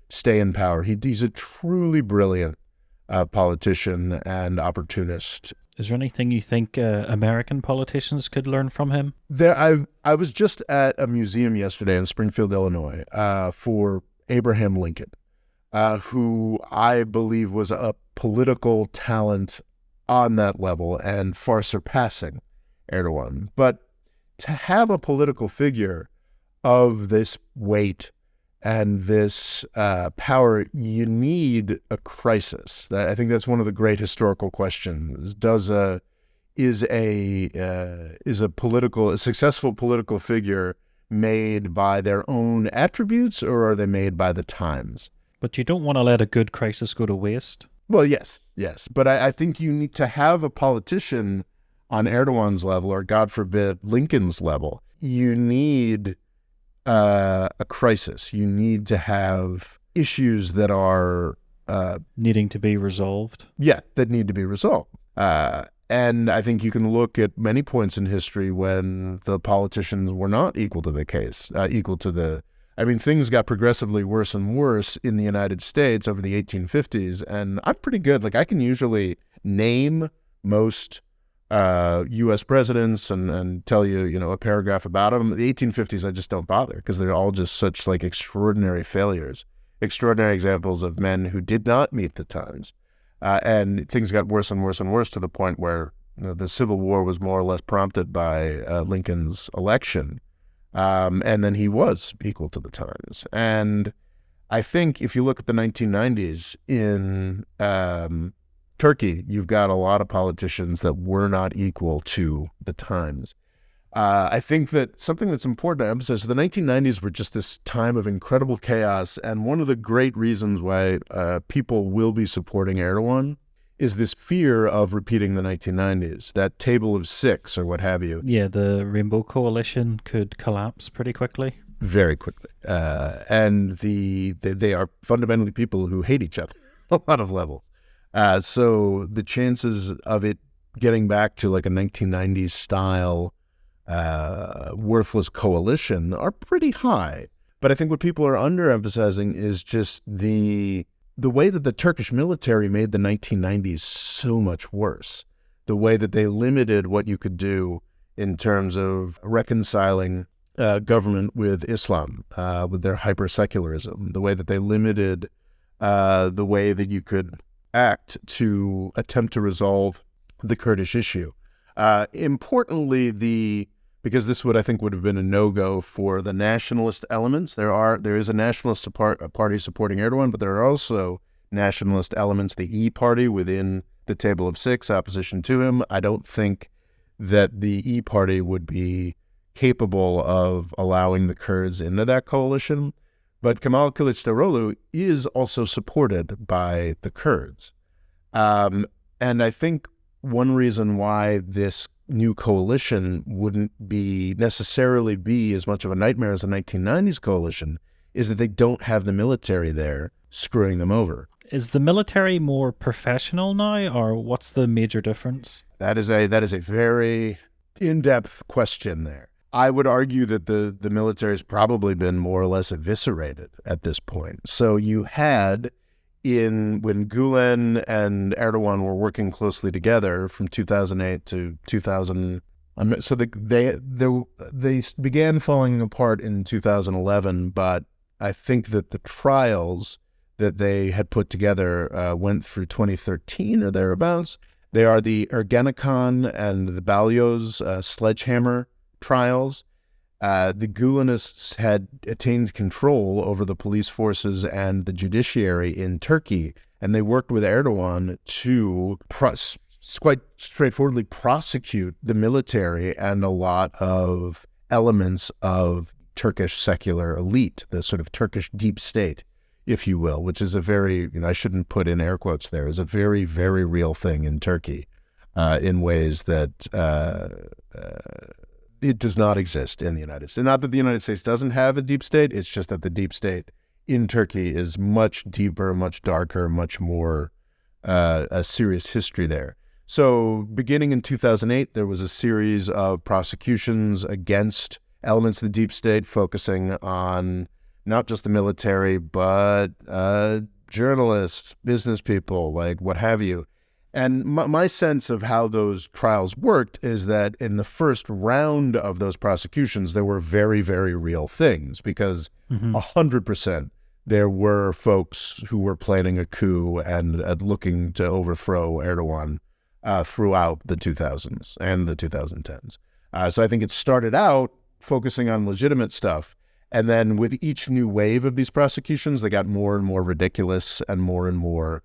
stay in power. He's a truly brilliant politician and opportunist. Is there anything you think American politicians could learn from him? I was just at a museum yesterday in Springfield, Illinois, for Abraham Lincoln, who I believe was a political talent on that level and far surpassing Erdoğan. But to have a political figure of this weight and this power, you need a crisis. I think that's one of the great historical questions. Is a successful political figure made by their own attributes, or are they made by the times? But you don't want to let a good crisis go to waste. Well, yes. But I think you need to have a politician on Erdogan's level, or God forbid, Lincoln's level. You need a crisis. You need to have issues that are needing to be resolved. Yeah, that need to be resolved. And I think you can look at many points in history when the politicians were not equal to the case, things got progressively worse and worse in the United States over the 1850s, and I'm pretty good. Like, I can usually name most U.S. presidents and tell you, a paragraph about them. The 1850s, I just don't bother, because they're all just such, like, extraordinary failures, extraordinary examples of men who did not meet the times. And things got worse and worse and worse to the point where the Civil War was more or less prompted by Lincoln's election. And then he was equal to the times. And I think if you look at the 1990s in Turkey, you've got a lot of politicians that were not equal to the times. I think that something that's important to emphasize, the 1990s were just this time of incredible chaos, and one of the great reasons why people will be supporting Erdogan is this fear of repeating the 1990s, that table of six or what have you. Yeah, the Rainbow Coalition could collapse pretty quickly. Very quickly. And they are fundamentally people who hate each other on a lot of levels. So the chances of it getting back to like a 1990s style worthless coalition are pretty high. But I think what people are underemphasizing is just the way that the Turkish military made the 1990s so much worse. The way that they limited what you could do in terms of reconciling government with Islam, with their hyper-secularism. The way that they limited the way that you could act to attempt to resolve the Kurdish issue. Importantly, because this would have been a no-go for the nationalist elements. There is a nationalist party supporting Erdogan, but there are also nationalist elements, the E party within the table of six, opposition to him. I don't think that the E party would be capable of allowing the Kurds into that coalition. But Kemal Kılıçdaroğlu is also supported by the Kurds. And I think one reason why this new coalition wouldn't necessarily be as much of a nightmare as the 1990s coalition is that they don't have the military there screwing them over. Is the military more professional now, or what's the major difference? That is a very in-depth question there. I would argue that the military has probably been more or less eviscerated at this point. So you had when Gulen and Erdogan were working closely together from 2008 to 2000, so they began falling apart in 2011. But I think that the trials that they had put together went through 2013 or thereabouts. They are the Ergenekon and the Balyoz sledgehammer trials. The Gulenists had attained control over the police forces and the judiciary in Turkey, and they worked with Erdogan to quite straightforwardly prosecute the military and a lot of elements of Turkish secular elite, the sort of Turkish deep state, if you will, which is a very, I shouldn't put in air quotes there, is a very, very real thing in Turkey in ways that it does not exist in the United States. Not that the United States doesn't have a deep state, it's just that the deep state in Turkey is much deeper, much darker, much more a serious history there. So beginning in 2008, there was a series of prosecutions against elements of the deep state, focusing on not just the military, but journalists, business people, like what have you. And my sense of how those trials worked is that in the first round of those prosecutions, there were very, very real things, because 100% there were folks who were planning a coup and looking to overthrow Erdogan throughout the 2000s and the 2010s. So I think it started out focusing on legitimate stuff. And then with each new wave of these prosecutions, they got more and more ridiculous and more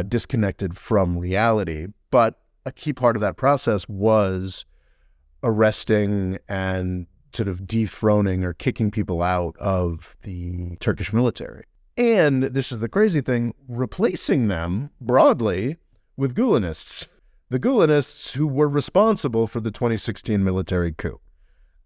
disconnected from reality. But a key part of that process was arresting and sort of dethroning or kicking people out of the Turkish military. And this is the crazy thing, replacing them broadly with Gulenists. The Gulenists who were responsible for the 2016 military coup.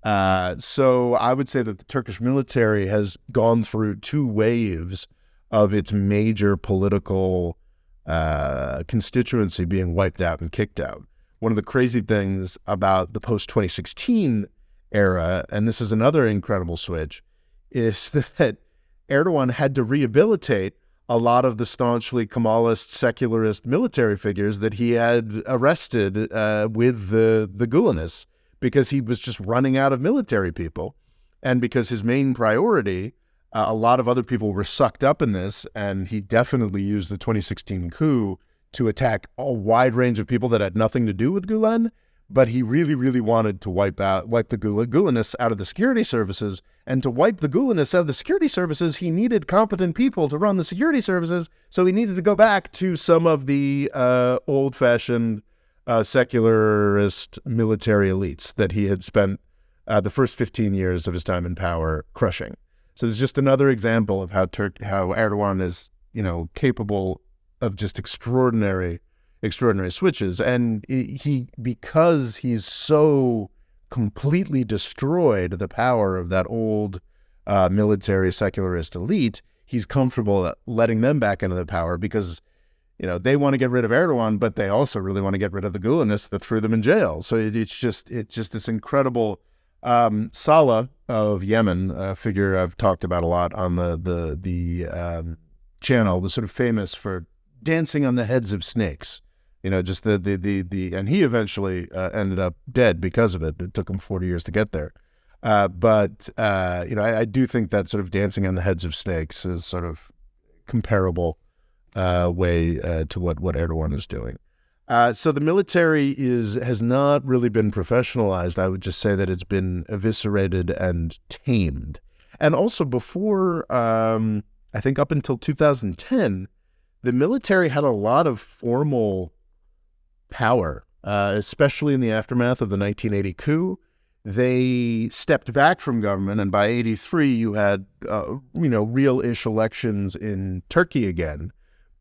So I would say that the Turkish military has gone through two waves of its major political constituency being wiped out and kicked out. One of the crazy things about the post-2016 era, and this is another incredible switch, is that Erdoğan had to rehabilitate a lot of the staunchly Kemalist, secularist military figures that he had arrested with the Gulenists, because he was just running out of military people. And because his main priority, a lot of other people were sucked up in this, and he definitely used the 2016 coup to attack a wide range of people that had nothing to do with Gulen, but he really, really wanted to wipe the Gulenists out of the security services. And to wipe the Gulenists out of the security services, he needed competent people to run the security services, so he needed to go back to some of the old-fashioned secularist military elites that he had spent the first 15 years of his time in power crushing. So there's just another example of how Erdoğan is, capable of just extraordinary switches. And because he's so completely destroyed the power of that old military secularist elite, he's comfortable letting them back into the power because they want to get rid of Erdoğan, but they also really want to get rid of the Gulenists that threw them in jail. So it's just this incredible Saleh of Yemen, a figure I've talked about a lot on the channel, was sort of famous for dancing on the heads of snakes. Just and he eventually ended up dead because of it. It took him 40 years to get there. But I do think that sort of dancing on the heads of snakes is sort of comparable way to what Erdoğan is doing. So the military has not really been professionalized. I would just say that it's been eviscerated and tamed. And also before, I think up until 2010, the military had a lot of formal power, especially in the aftermath of the 1980 coup. They stepped back from government, and by 83, you had, real-ish elections in Turkey again.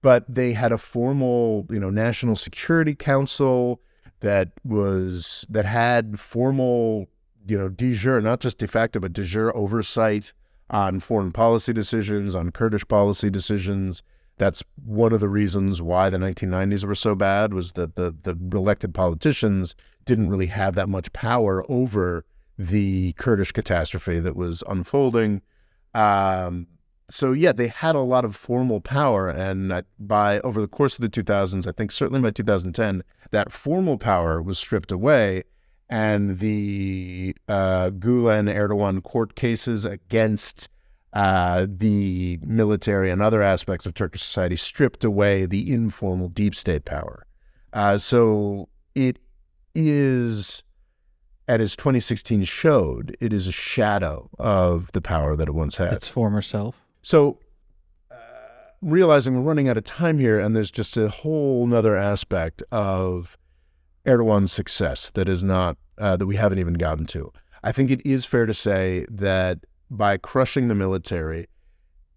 But they had a formal, National Security Council that had formal, de jure, not just de facto, but de jure oversight on foreign policy decisions, on Kurdish policy decisions. That's one of the reasons why the 1990s were so bad, was that the elected politicians didn't really have that much power over the Kurdish catastrophe that was unfolding. So yeah, they had a lot of formal power, and over the course of the 2000s, I think certainly by 2010, that formal power was stripped away, and the Gulen Erdoğan court cases against the military and other aspects of Turkish society stripped away the informal deep state power. So it is, as 2016 showed, it is a shadow of the power that it once had. Its former self. So realizing we're running out of time here, and there's just a whole nother aspect of Erdoğan's success that is not, that we haven't even gotten to. I think it is fair to say that by crushing the military,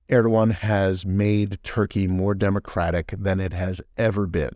Erdoğan has made Turkey more democratic than it has ever been.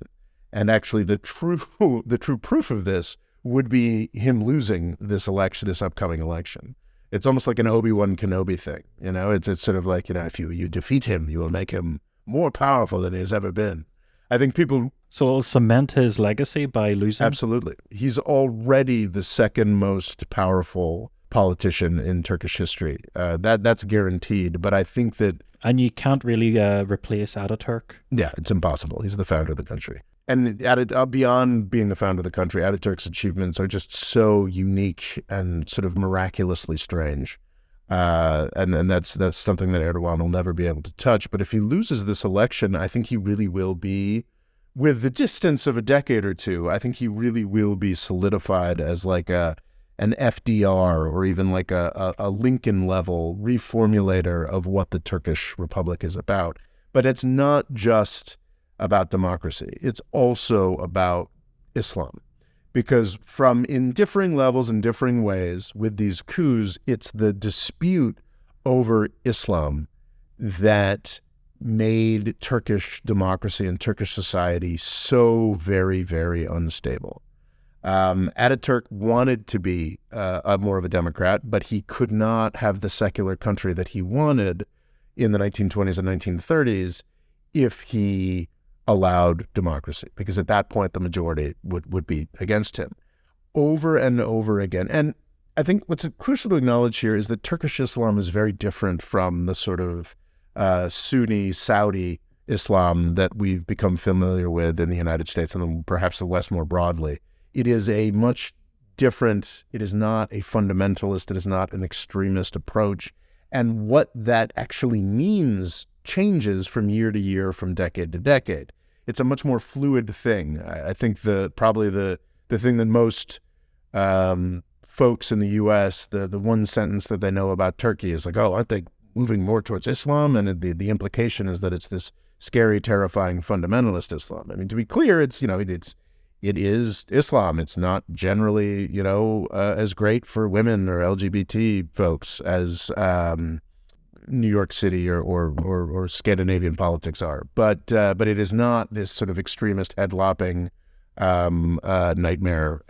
And actually the true proof of this would be him losing this upcoming election. It's almost like an Obi-Wan Kenobi thing. It's sort of like, if you defeat him, you will make him more powerful than he has ever been. I think people... So it'll cement his legacy by losing? Absolutely. He's already the second most powerful politician in Turkish history. That's guaranteed. But I think that... And you can't really replace Ataturk? Yeah, it's impossible. He's the founder of the country. And beyond being the founder of the country, Ataturk's achievements are just so unique and sort of miraculously strange. And that's something that Erdoğan will never be able to touch. But if he loses this election, I think he really will be, with the distance of a decade or two, I think he really will be solidified as like an FDR or even like a Lincoln level reformulator of what the Turkish Republic is about. But it's not just about democracy. It's also about Islam. because from in differing levels and differing ways with these coups, it's the dispute over Islam that made Turkish democracy and Turkish society so very, very unstable. Ataturk wanted to be more of a democrat, but he could not have the secular country that he wanted in the 1920s and 1930s if he allowed democracy, because at that point the majority would be against him over and over again. And I think what's crucial to acknowledge here is that Turkish Islam is very different from the sort of Sunni Saudi Islam that we've become familiar with in the United States and then perhaps the West more broadly. It is a much different, it is not a fundamentalist, it is not an extremist approach. And what that actually means changes from year to year, from decade to decade. It's a much more fluid thing. I think probably the thing that most folks in the U.S., the one sentence that they know about Turkey is like, oh, aren't they moving more towards Islam? And the implication is that it's this scary, terrifying fundamentalist Islam. I mean, to be clear, it is Islam. It's not generally, as great for women or LGBT folks as New York City or Scandinavian politics are. But it is not this sort of extremist, head-lopping nightmare.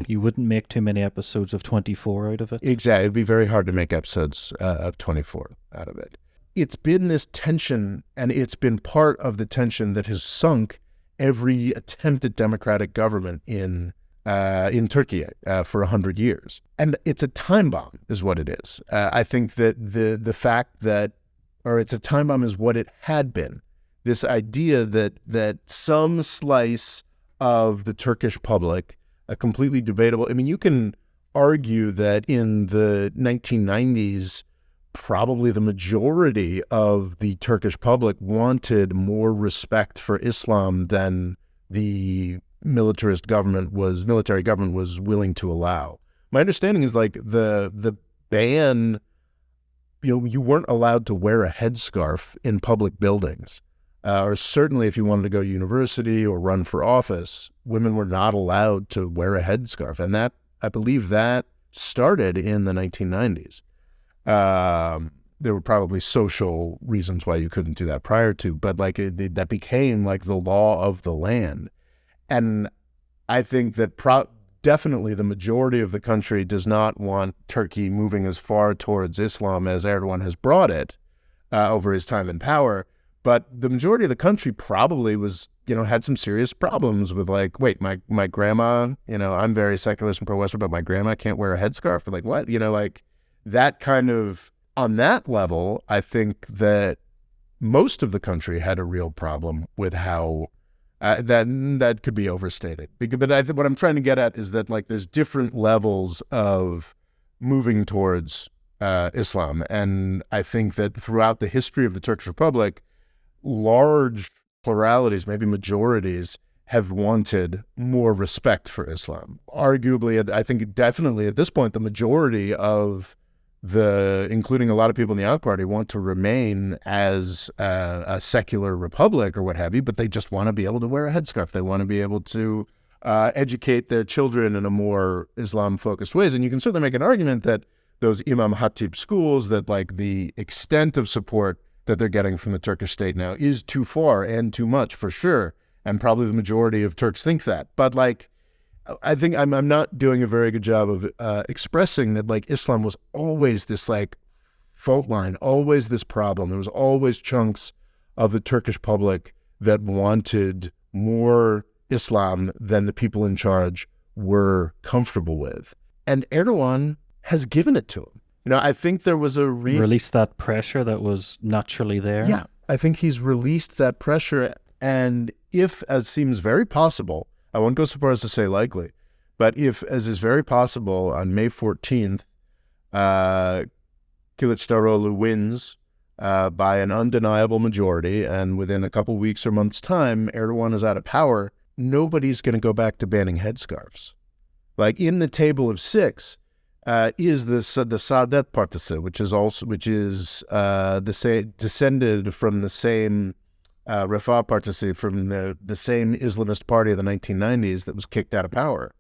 You wouldn't make too many episodes of 24 out of it. Exactly. It'd be very hard to make episodes of 24 out of it. It's been this tension, and it's been part of the tension that has sunk every attempt at democratic government in Turkey for 100 years. And it's a time bomb is what it is. I think that the fact that, or it's a time bomb is what it had been. This idea that some slice of the Turkish public, a completely debatable, I mean, you can argue that in the 1990s, probably the majority of the Turkish public wanted more respect for Islam than the military government was willing to allow. My understanding is like the ban, you weren't allowed to wear a headscarf in public buildings. Or certainly if you wanted to go to university or run for office, women were not allowed to wear a headscarf. And that, I believe that started in the 1990s. There were probably social reasons why you couldn't do that prior to, but like that became like the law of the land. And I think that definitely the majority of the country does not want Turkey moving as far towards Islam as Erdoğan has brought it over his time in power. But the majority of the country probably was, had some serious problems with like, wait, my grandma, I'm very secularist and pro-Western, but my grandma can't wear a headscarf. Like what? Like that kind of, on that level, I think that most of the country had a real problem with how that could be overstated. But I think what I'm trying to get at is that like there's different levels of moving towards Islam. And I think that throughout the history of the Turkish Republic, large pluralities, maybe majorities, have wanted more respect for Islam. Arguably, I think definitely at this point, the majority of including a lot of people in the AK Party, want to remain as a secular republic or what have you, but they just want to be able to wear a headscarf. They want to be able to educate their children in a more Islam-focused ways. And you can certainly make an argument that those Imam Hatip schools, that like the extent of support that they're getting from the Turkish state now is too far and too much for sure. And probably the majority of Turks think that. But like, I think I'm not doing a very good job of expressing that like Islam was always this like fault line, always this problem. There was always chunks of the Turkish public that wanted more Islam than the people in charge were comfortable with. And Erdoğan has given it to him. I think there was released that pressure that was naturally there. Yeah, I think he's released that pressure. And if, as seems very possible, I won't go so far as to say likely, but if, as is very possible, on May 14th, Kılıçdaroğlu wins by an undeniable majority, and within a couple weeks or months' time, Erdoğan is out of power, nobody's going to go back to banning headscarves. Like in the table of six is the Saadet Partisi, which is descended from the same Refah Partisi, from the same Islamist party of the 1990s that was kicked out of power.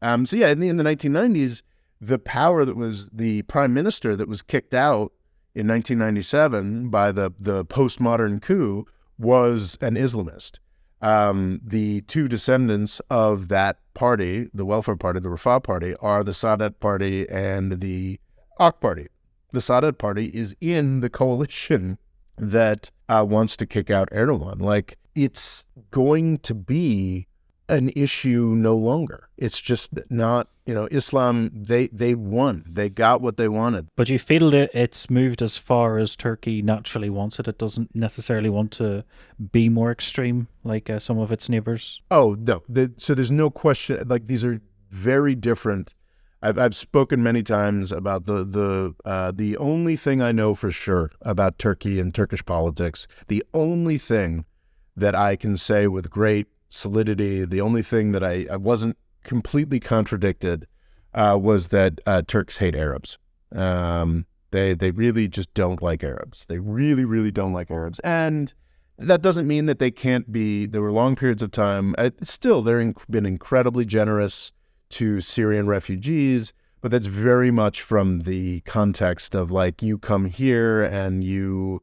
So yeah, in the 1990s, the prime minister that was kicked out in 1997 by the postmodern coup was an Islamist. The two descendants of that party, the Welfare Party, the Refah Party, are the Saadet Party and the AK Party. The Saadet Party is in the coalition that wants to kick out Erdogan. Like, it's going to be an issue no longer. It's just not, Islam, they won. They got what they wanted. But you feel that it's moved as far as Turkey naturally wants it? It doesn't necessarily want to be more extreme like some of its neighbors? Oh, no. So there's no question. Like, these are very different. I've spoken many times about the only thing I know for sure about Turkey and Turkish politics, the only thing that I can say with great solidity, the only thing that I wasn't completely contradicted was that Turks hate Arabs. They really just don't like Arabs. They really, really don't like Arabs. And that doesn't mean that they can't be. There were long periods of time. Still, they've been incredibly generous to Syrian refugees, but that's very much from the context of, like, you come here and you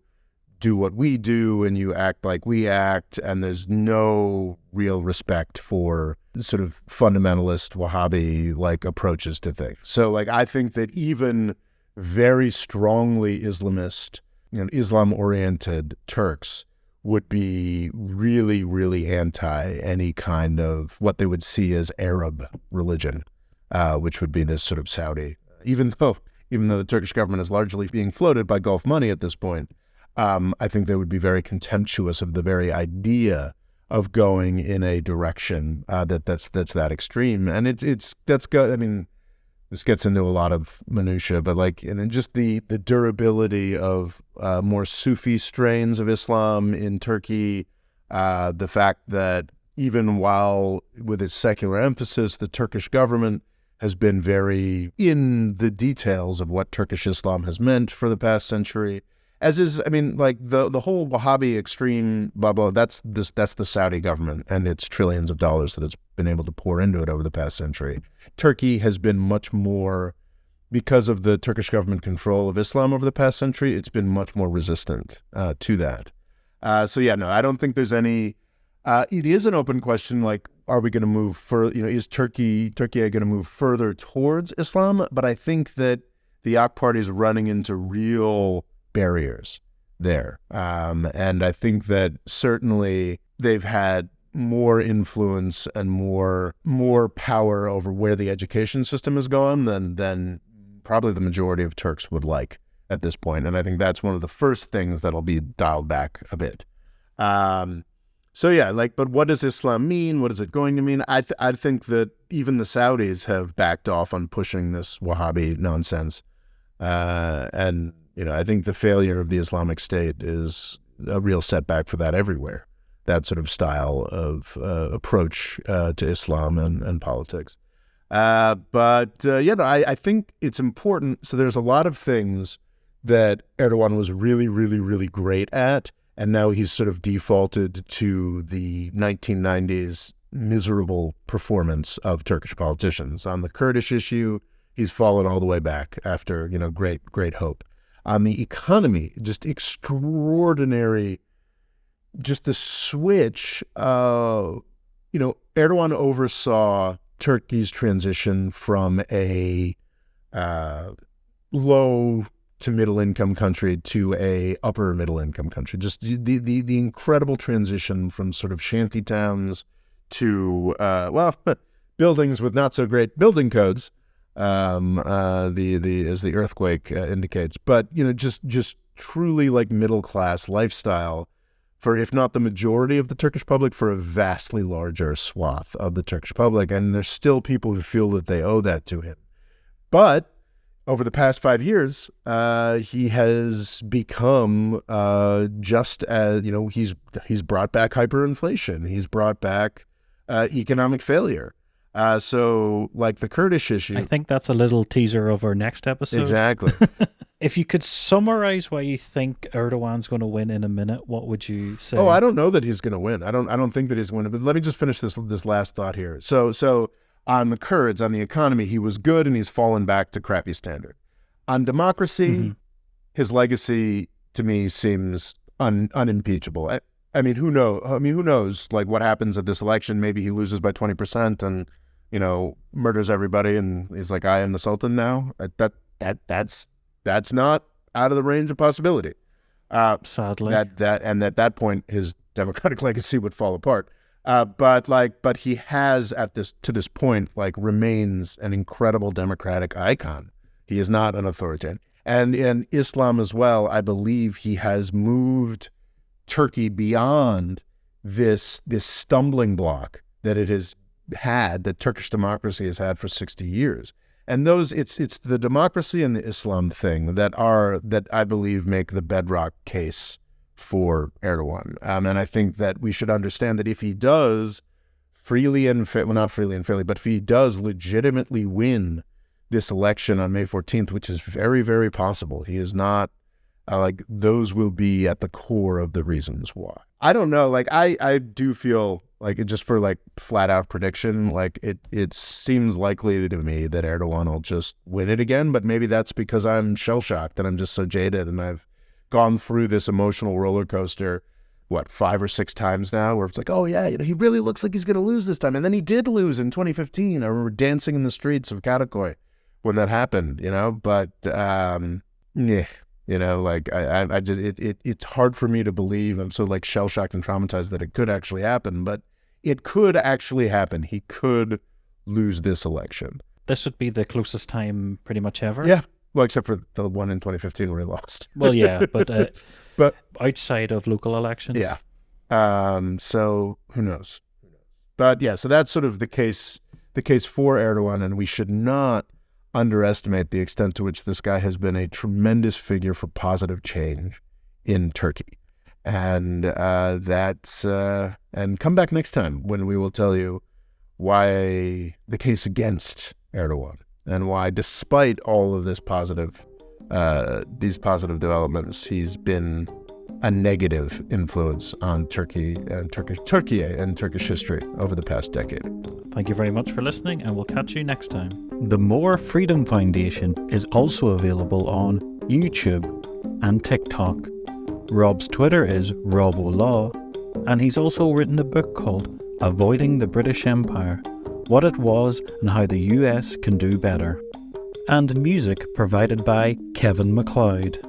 do what we do and you act like we act, and there's no real respect for sort of fundamentalist Wahhabi like approaches to things. So, like, I think that even very strongly Islamist, Islam-oriented Turks would be really, really anti any kind of what they would see as Arab religion, which would be this sort of Saudi. Even though the Turkish government is largely being floated by Gulf money at this point, I think they would be very contemptuous of the very idea of going in a direction that's that extreme. And this gets into a lot of minutia, but and just the durability of more Sufi strains of Islam in Turkey, the fact that even while with its secular emphasis, the Turkish government has been very in the details of what Turkish Islam has meant for the past century. As is, the whole Wahhabi extreme blah blah. That's the Saudi government and its trillions of dollars that it's been able to pour into it over the past century. Turkey has been much more, because of the Turkish government control of Islam over the past century, it's been much more resistant to that. So yeah, no, I don't think there's any. It is an open question. Like, are we going to move further? Is Turkey going to move further towards Islam? But I think that the AK Party is running into real barriers there. And I think that certainly they've had more influence and more power over where the education system has gone than probably the majority of Turks would like at this point. And I think that's one of the first things that'll be dialed back a bit. So yeah, but what does Islam mean? What is it going to mean? I think that even the Saudis have backed off on pushing this Wahhabi nonsense. And I think the failure of the Islamic State is a real setback for that everywhere, that sort of style of approach to Islam and politics. I think it's important. So there's a lot of things that Erdogan was really, really, really great at, and now he's sort of defaulted to the 1990s miserable performance of Turkish politicians. On the Kurdish issue, he's fallen all the way back after, great hope. On the economy, just extraordinary, just the switch. Erdogan oversaw Turkey's transition from a low to middle income country to a upper middle income country. Just the incredible transition from sort of shanty towns to buildings with not so great building codes. As the earthquake indicates, but just truly like middle class lifestyle for, if not the majority of the Turkish public, for a vastly larger swath of the Turkish public, and there's still people who feel that they owe that to him. But over the past 5 years, he has become just as he's brought back hyperinflation, he's brought back economic failure. So, like the Kurdish issue... I think that's a little teaser of our next episode. Exactly. If you could summarize why you think Erdogan's going to win in a minute, what would you say? Oh, I don't know that he's going to win. I don't think that he's going to. But let me just finish this last thought here. So On the Kurds, on the economy, he was good and he's fallen back to crappy standard. On democracy, his legacy to me seems unimpeachable. I mean, who knows? Like, what happens at this election? Maybe he loses by 20% and, you know, murders everybody, and he's like, I am the Sultan now. That's not out of the range of possibility. Sadly, and at that point, his democratic legacy would fall apart. But he has to this point, like, remains an incredible democratic icon. He is not an authoritarian. And in Islam as well, I believe he has moved Turkey beyond this stumbling block that it has had, that Turkish democracy has had for 60 years. And it's the democracy and the Islam thing that I believe make the bedrock case for Erdoğan. And I think that we should understand that if he does not freely and fairly, but if he does legitimately win this election on May 14th, which is very, very possible, he is not, those will be at the core of the reasons why. I don't know, like, I do feel like, it just for like flat out prediction, like it seems likely to me that Erdoğan will just win it again, but maybe that's because I'm shell shocked and I'm just so jaded, and I've gone through this emotional roller coaster, 5 or 6 times now, where it's like, oh yeah, you know, he really looks like he's going to llose this time. And then he did lose in 2015. I remember dancing in the streets of Karaköy when that happened, you know, but, yeah, you know, like, I just, it's hard for me to believe. I'm so like shell shocked and traumatized that it could actually happen, but it could actually happen. He could lose this election. This would be the closest time pretty much ever. Yeah. Well, except for the one in 2015 where he lost. Well, yeah, but outside of local elections. Yeah. So who knows? But yeah, so that's sort of the case for Erdoğan, and we should not underestimate the extent to which this guy has been a tremendous figure for positive change in Turkey. And and come back next time when we will tell you why the case against Erdoğan, and why, despite all of these positive developments, he's been a negative influence on Turkey and Turkish history over the past decade. Thank you very much for listening, and we'll catch you next time. The More Freedom Foundation is also available on YouTube and TikTok. Rob's Twitter is RobOLaw, and he's also written a book called Avoiding the British Empire: What It Was and How the US Can Do Better. And music provided by Kevin MacLeod.